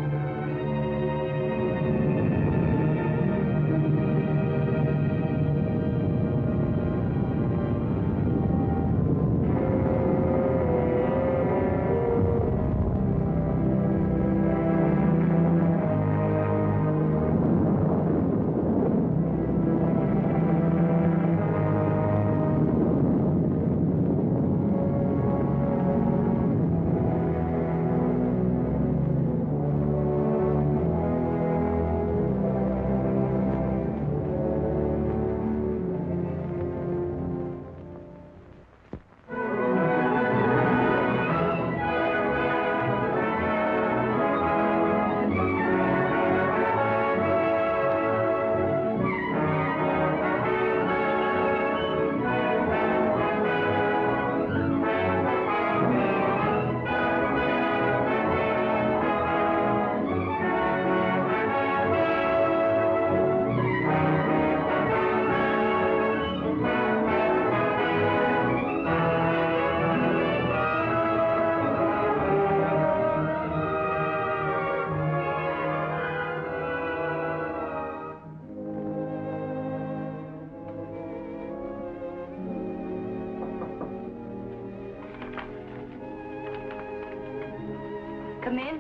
S6: Come in.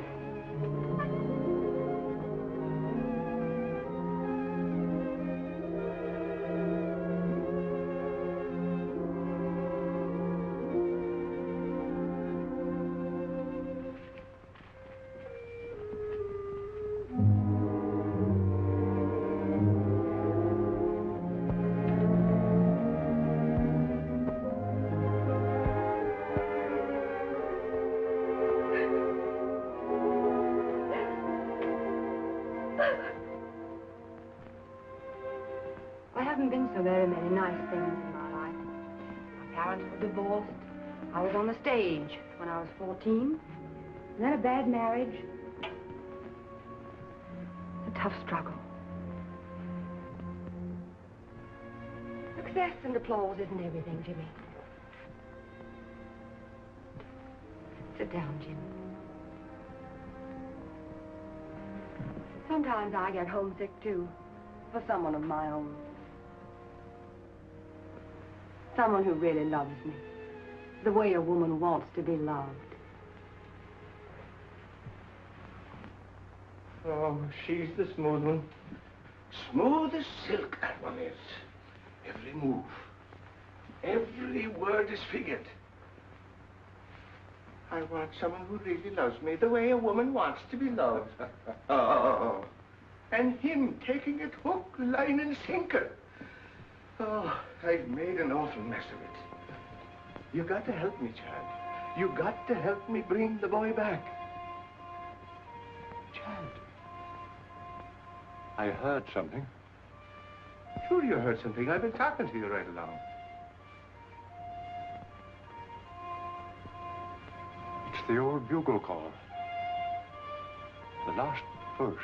S17: There haven't been so very many nice things in my life. My parents were divorced. I was on the stage when I was 14. And then a bad marriage. A tough struggle. Success and applause isn't everything, Jimmy. Sit down, Jim. Sometimes I get homesick, too, for someone of my own. Someone who really loves me, the way a woman wants to be loved.
S3: Oh, she's the smooth one. Smooth as silk, that one is. Every move, every word is figured. I want someone who really loves me the way a woman wants to be loved. Oh, and him taking it hook, line, and sinker. Oh, I've made an awful mess of it. You got to help me, Chad. You got to help me bring the boy back. Chad.
S14: I heard something.
S3: Sure you heard something. I've been talking to you right along.
S14: It's the old bugle call. The last burst.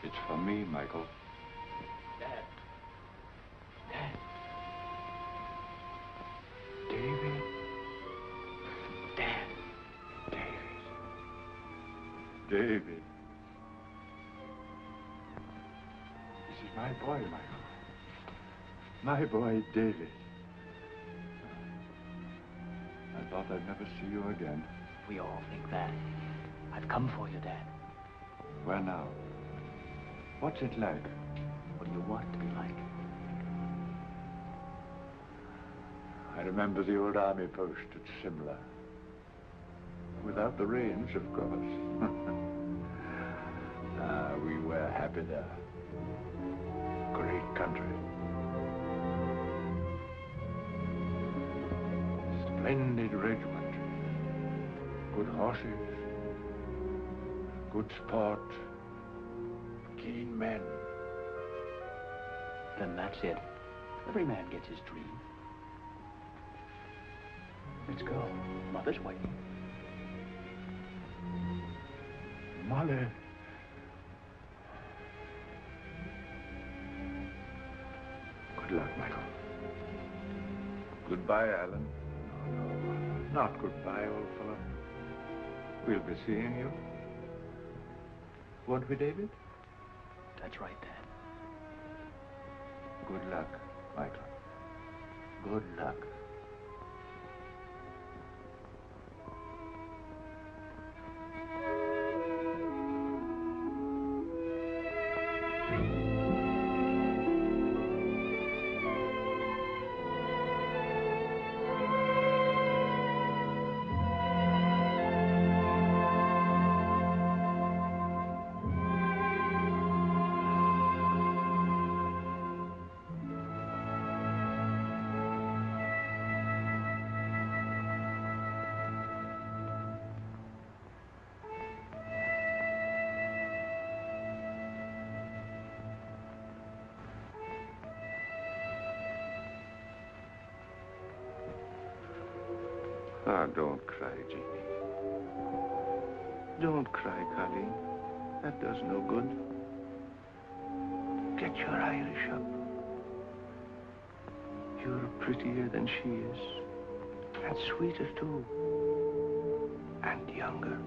S14: It's for me, Michael.
S3: Dad.
S14: Dad. David.
S3: Dad.
S14: David. This is my boy, Michael. My boy, David. I thought I'd never see you again.
S20: We all think that. I've come for you, Dad.
S14: Where now? What's it like?
S20: What do you want it to be like?
S14: I remember the old army post at Simla. Without the rains, of course. We were happy there. Great country. Splendid regiment. Good horses. Good sport. Keen men.
S20: Then that's it. Every man gets his dream. Let's go. Mother's waiting.
S14: Molly.
S7: Good luck, Michael. Goodbye, Alan.
S14: No, not goodbye, old fellow. We'll be seeing you. Won't we, David?
S20: That's right, Dad.
S14: Good luck, Michael. Good luck.
S7: Ah, don't cry, Jeannie. Don't cry, Colleen. That does no good. Get your Irish up. You're prettier than she is. And sweeter, too. And younger.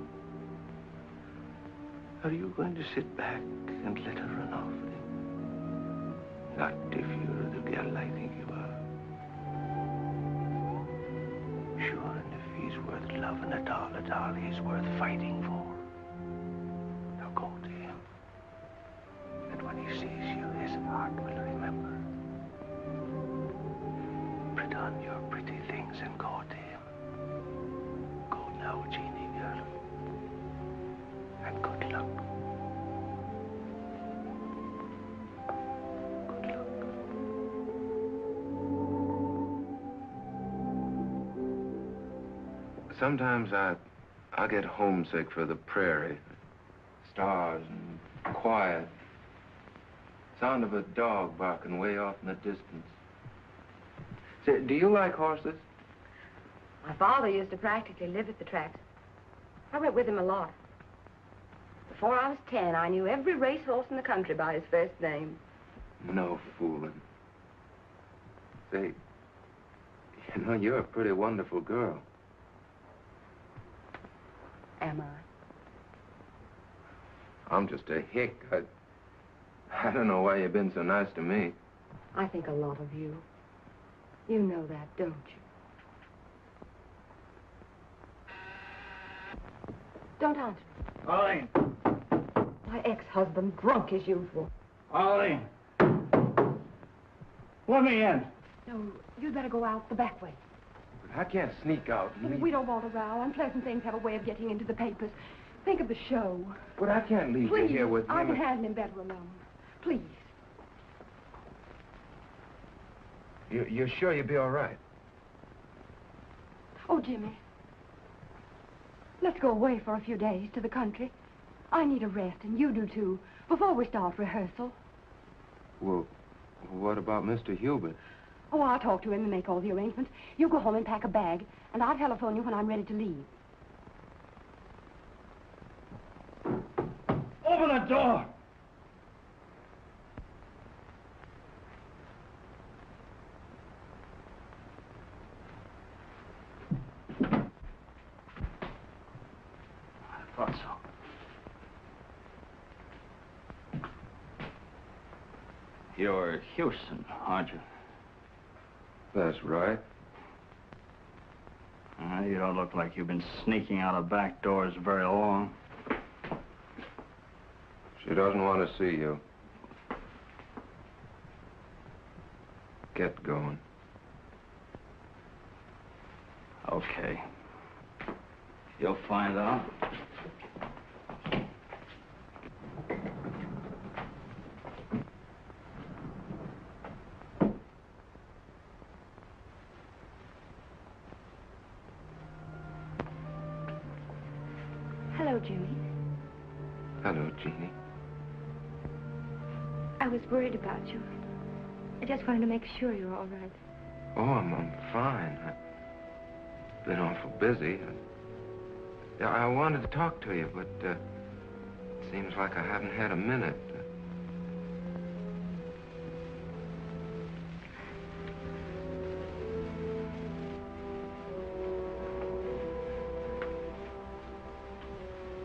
S7: Are you going to sit back and let her run off with him? Not if you're the girl I think you are. Sure, and if he's worth loving at all, he's worth fighting for. Now go to him. And when he sees you, his heart will remember. Put on your pretty things and go to him. Go now, Jeannie girl. And good luck. Sometimes I get homesick for the prairie. Stars and quiet. Sound of a dog barking way off in the distance. Say, do you like horses?
S17: My father used to practically live at the tracks. I went with him a lot. Before I was 10, I knew every racehorse in the country by his first name.
S7: No fooling. Say, you know, you're a pretty wonderful girl.
S17: Am I?
S7: I'm just a hick. I don't know why you've been so nice to me.
S17: I think a lot of you. You know that, don't you? Don't answer.
S2: Arlene.
S17: My ex-husband, drunk as usual.
S2: Arlene. Let me in.
S17: No, you'd better go out the back way.
S7: But I can't sneak out and leave.
S9: We don't want a row. Unpleasant things have a way of getting into the papers. Think of the show.
S7: But I can't leave you here with him.
S9: I can handle him better alone. Please.
S7: You're sure you'll be all right?
S9: Oh, Jimmy. Let's go away for a few days to the country. I need a rest, and you do too, before we start rehearsal.
S7: Well, what about Mr. Hubert?
S9: Oh, I'll talk to him and make all the arrangements. You go home and pack a bag, and I'll telephone you when I'm ready to leave.
S2: Open the door!
S20: I thought so. You're Houston, aren't you?
S7: That's right.
S20: You don't look like you've been sneaking out of back doors very long.
S7: She doesn't want to see you. Get going.
S20: Okay. You'll find out.
S9: Hello, Jimmy.
S7: Hello, Jeannie.
S9: I was worried about you. I just wanted to make sure you're all right.
S7: Oh, I'm fine. been awful busy. Yeah, I wanted to talk to you, but it seems like I haven't had a minute.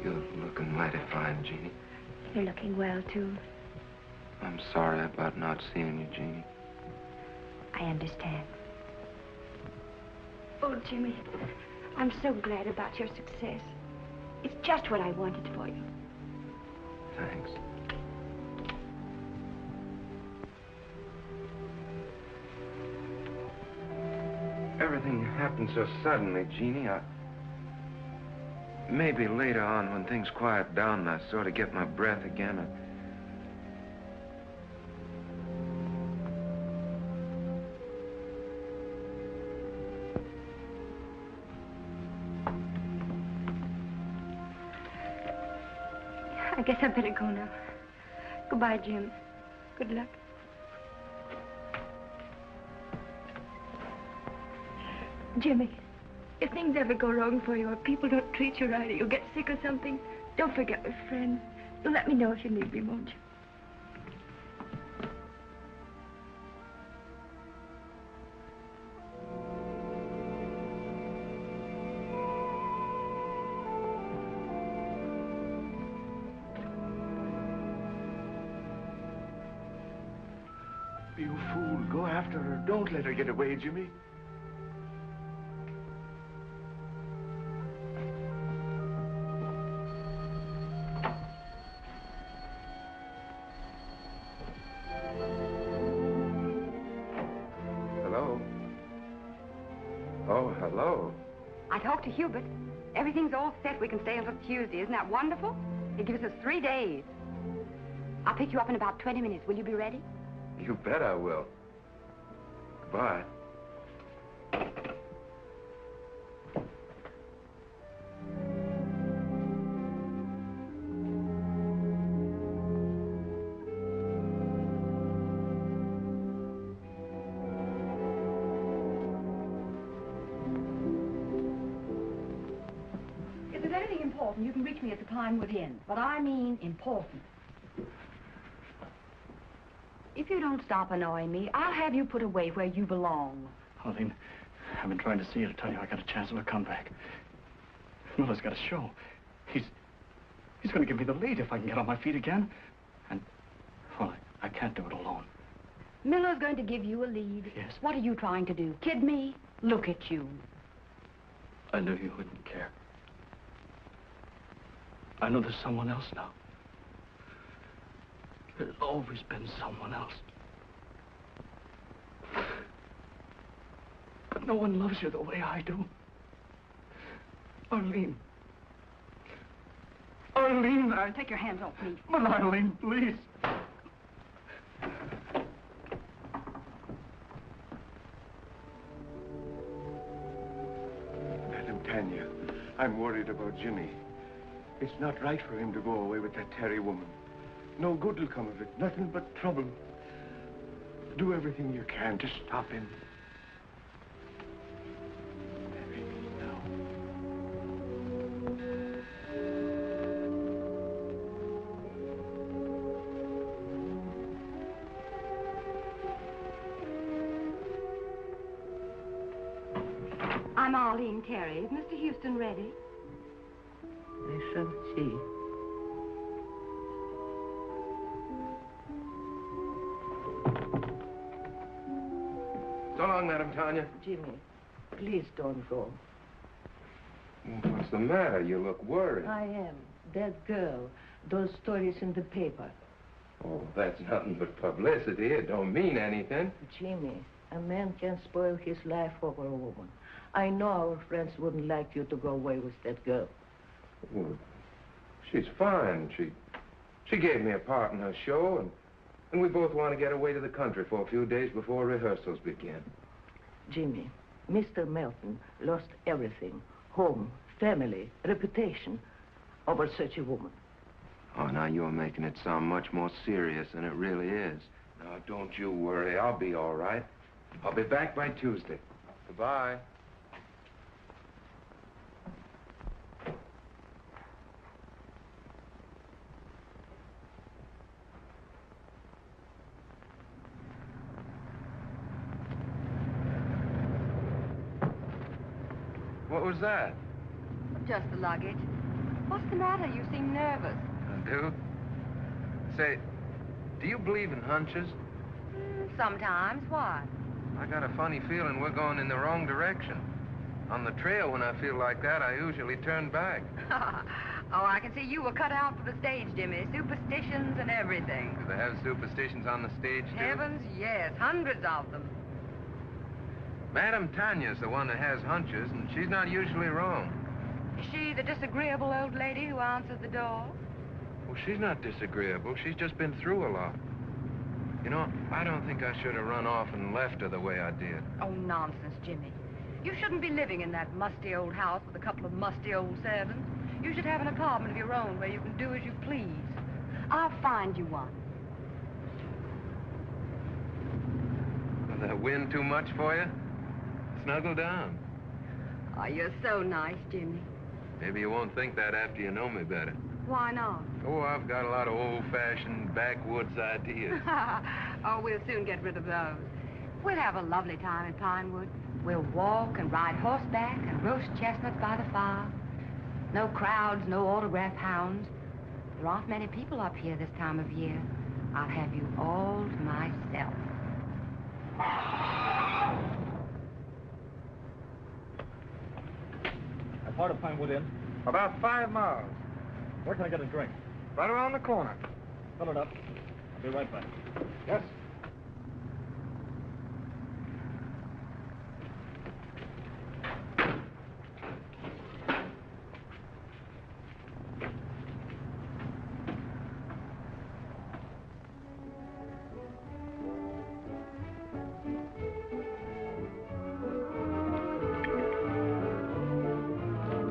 S7: You're looking mighty fine, Jeannie.
S6: You're looking well, too.
S7: I'm sorry about not seeing you, Jeannie.
S6: I understand. Oh, Jimmy, I'm so glad about your success. It's just what I wanted for you.
S7: Thanks. Everything happened so suddenly, Jeannie. Maybe later on, when things quiet down and I sort of get my breath again,
S6: I guess I better go now. Goodbye, Jim. Good luck. Jimmy, if things ever go wrong for you or people don't treat you right or you get sick or something, don't forget we're friends. You'll let me know if you need me, won't you?
S2: You fool. Go after her. Don't let her get away, Jimmy.
S7: Hello? Oh, hello.
S17: I talked to Hubert. Everything's all set. We can stay until Tuesday. Isn't that wonderful? It gives us 3 days. I'll pick you up in about 20 minutes. Will you be ready?
S7: You bet I will. Goodbye.
S16: If there's anything important, you can reach me at the Pinewood Inn. But I mean important. If you don't stop annoying me, I'll have you put away where you belong.
S20: Arlene, I've been trying to see you to tell you I got a chance of a comeback. Miller's got a show. He's going to give me the lead if I can get on my feet again. And, well, I can't do it alone.
S16: Miller's going to give you a lead.
S20: Yes.
S16: What are you trying to do? Kid me? Look at you.
S20: I knew you wouldn't care. I know there's someone else now. There's always been someone else. But no one loves you the way I do. Arlene. Arlene,
S16: Take your hands off me.
S20: But Arlene, please.
S2: Madam Tanya, I'm worried about Jimmy. It's not right for him to go away with that Terry woman. No good will come of it. Nothing but trouble. Do everything you can to stop him. Marry me now.
S17: I'm Arlene Terry. Is Mr. Houston ready?
S5: I shall see.
S7: So long, Madam Tanya.
S5: Jimmy, please don't go.
S7: What's the matter? You look worried.
S5: I am. That girl, those stories in the paper.
S7: Oh, that's nothing but publicity. It don't mean anything.
S5: Jimmy, a man can spoil his life over a woman. I know our friends wouldn't like you to go away with that girl.
S7: Well, she's fine. She gave me a part in her show, and we both want to get away to the country for a few days before rehearsals begin.
S5: Jimmy, Mr. Melton lost everything. Home, family, reputation, over such a woman.
S7: Oh, now you're making it sound much more serious than it really is. Now, don't you worry. I'll be all right. I'll be back by Tuesday. Goodbye. What was that?
S17: Just the luggage. What's the matter? You seem nervous.
S7: I do? Say, do you believe in hunches?
S17: Sometimes. Why?
S7: I got a funny feeling we're going in the wrong direction. On the trail, when I feel like that, I usually turn back.
S17: Oh, I can see you were cut out for the stage, Jimmy. Superstitions and everything.
S7: Do they have superstitions on the stage, too?
S17: Heavens, yes. Hundreds of them.
S7: Madame Tanya's the one that has hunches, and she's not usually wrong.
S17: Is she the disagreeable old lady who answers the door?
S7: Well, she's not disagreeable. She's just been through a lot. You know, I don't think I should have run off and left her the way I did.
S17: Oh, nonsense, Jimmy. You shouldn't be living in that musty old house with a couple of musty old servants. You should have an apartment of your own where you can do as you please. I'll find you one.
S7: Will the wind too much for you? Snuggle down.
S17: Oh, you're so nice, Jimmy.
S7: Maybe you won't think that after you know me better.
S17: Why not?
S7: Oh, I've got a lot of old-fashioned backwoods ideas.
S17: Oh, we'll soon get rid of those. We'll have a lovely time in Pinewood. We'll walk and ride horseback and roast chestnuts by the fire. No crowds, no autograph hounds. There aren't many people up here this time of year. I'll have you all to myself.
S20: How far to Pinewood Inn?
S19: About 5 miles.
S20: Where can I get a drink?
S19: Right around the corner.
S20: Fill it up. I'll be right back.
S19: Yes.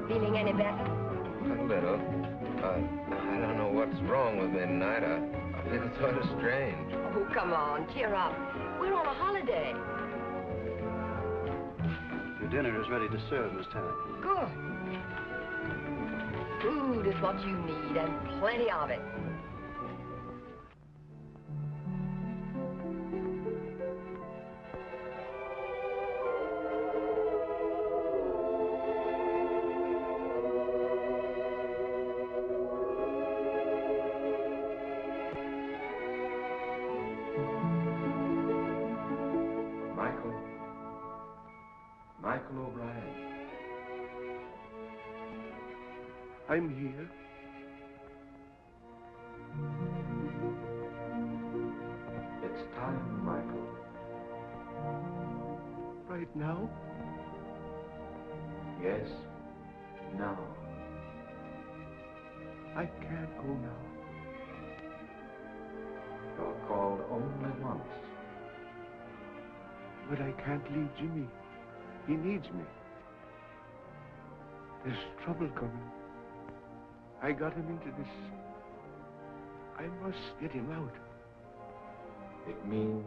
S17: Feeling any better?
S7: A little. I don't know what's wrong with me tonight. I feel sort of strange.
S17: Oh, come on, cheer up. We're on a holiday.
S20: Your dinner is ready to serve, Miss Tanner.
S17: Good. Food is what you need, and plenty of it.
S10: Michael O'Brien.
S1: I'm here.
S10: It's time, Michael.
S1: Right now?
S10: Yes, now.
S1: I can't go now.
S10: You're called only once.
S1: But I can't leave Jimmy. He needs me. There's trouble coming. I got him into this. I must get him out.
S10: It means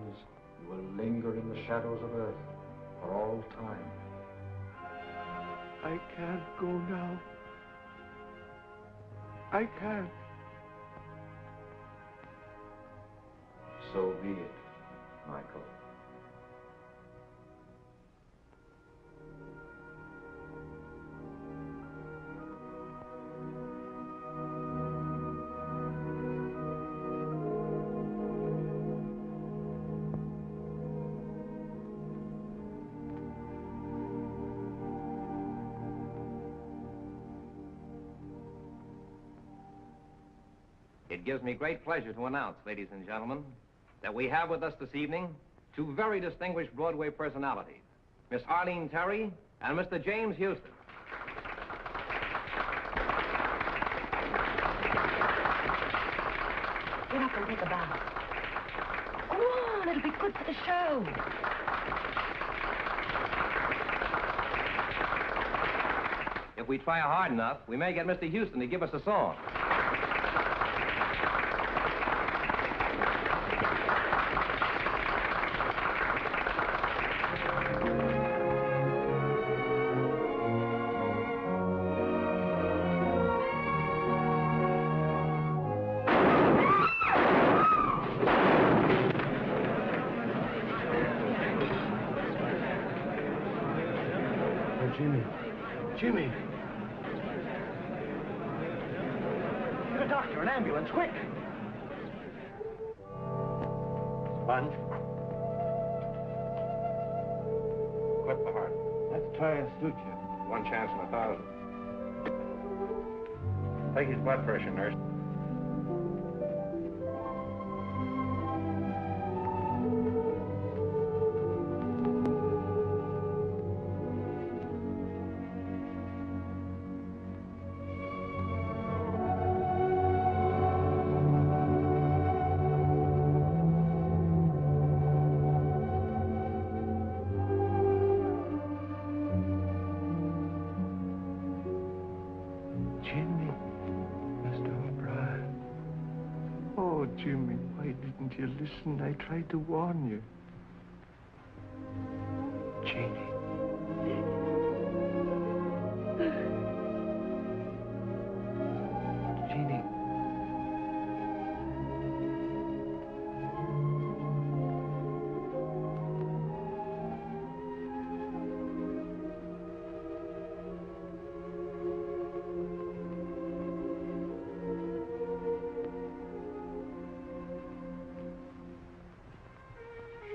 S10: you will linger in the shadows of Earth for all time.
S1: I can't go now. I can't.
S10: So be it, Michael.
S21: It gives me great pleasure to announce, ladies and gentlemen, that we have with us this evening two very distinguished Broadway personalities, Miss Arlene Terry and Mr. James Houston.
S17: Get up and take a bath. Go on, it'll be good for the show.
S21: If we try hard enough, we may get Mr. Houston to give us a song.
S2: Jimmy. Get a doctor, an ambulance, quick. Sponge.
S3: Clip the heart.
S2: Let's try a suture.
S3: 1 chance in 1,000. Take his blood pressure, nurse.
S2: Jimmy. Mr. O'Brien. Oh, Jimmy, why didn't you listen? I tried to warn you. Jeannie. Jeannie.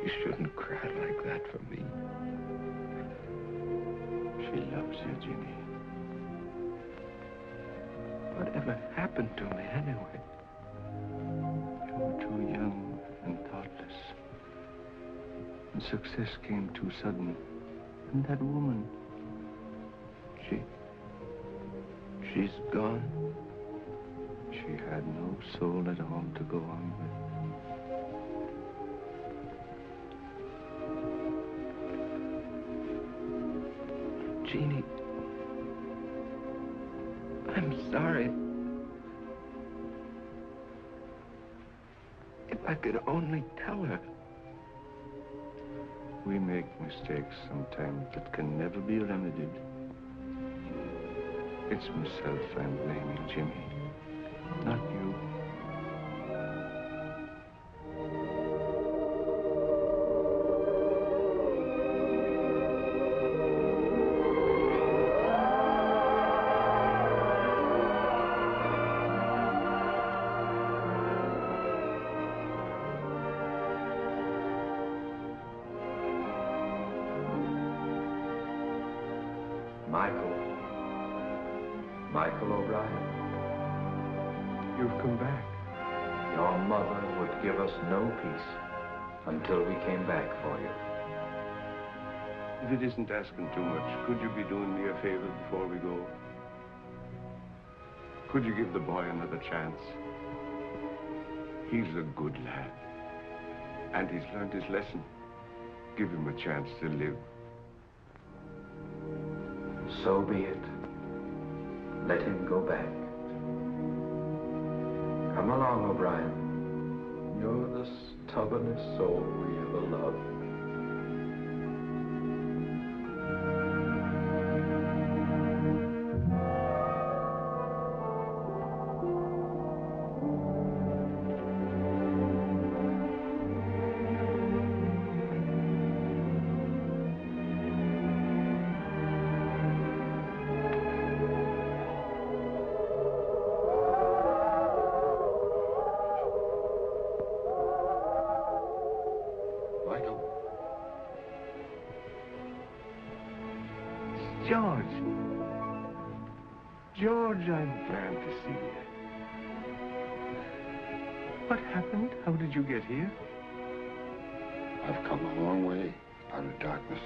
S7: You shouldn't cry like that for me.
S2: She loves you, Jeannie. Whatever happened to me anyway? You were too young and thoughtless. And success came too sudden. And that woman, she's gone. She had no soul at all to go on with.
S7: Jeannie, I'm sorry. If I could only tell her.
S2: We make mistakes sometimes that can never be remedied. It's myself I'm blaming, Jimmy, not you.
S10: Michael O'Brien.
S2: You've come back.
S10: Your mother would give us no peace until we came back for you.
S2: If it isn't asking too much, could you be doing me a favor before we go? Could you give the boy another chance? He's a good lad. And he's learned his lesson. Give him a chance to live.
S10: So be it. Let him go back. Come along, O'Brien. You're the stubbornest soul we ever loved.
S2: George, I'm glad to see you. What happened? How did you get here?
S1: I've come a long way out of darkness.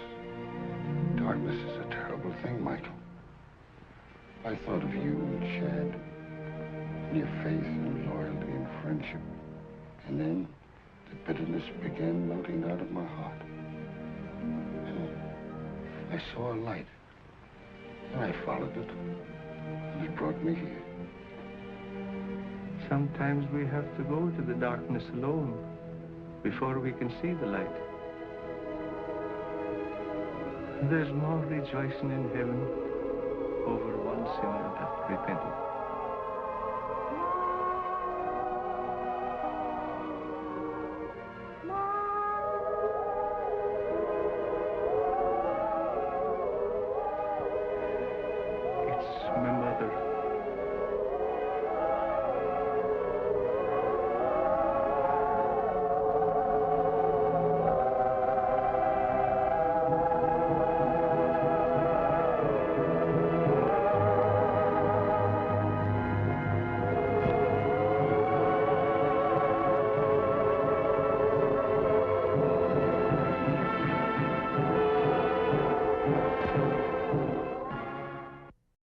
S1: Darkness is a terrible thing, Michael. I thought of you and Chad, and your faith and loyalty and friendship. And then the bitterness began melting out of my heart. And I saw a light, and I followed it. And it brought me here.
S2: Sometimes we have to go to the darkness alone before we can see the light. There's more rejoicing in heaven over one sinner that repents.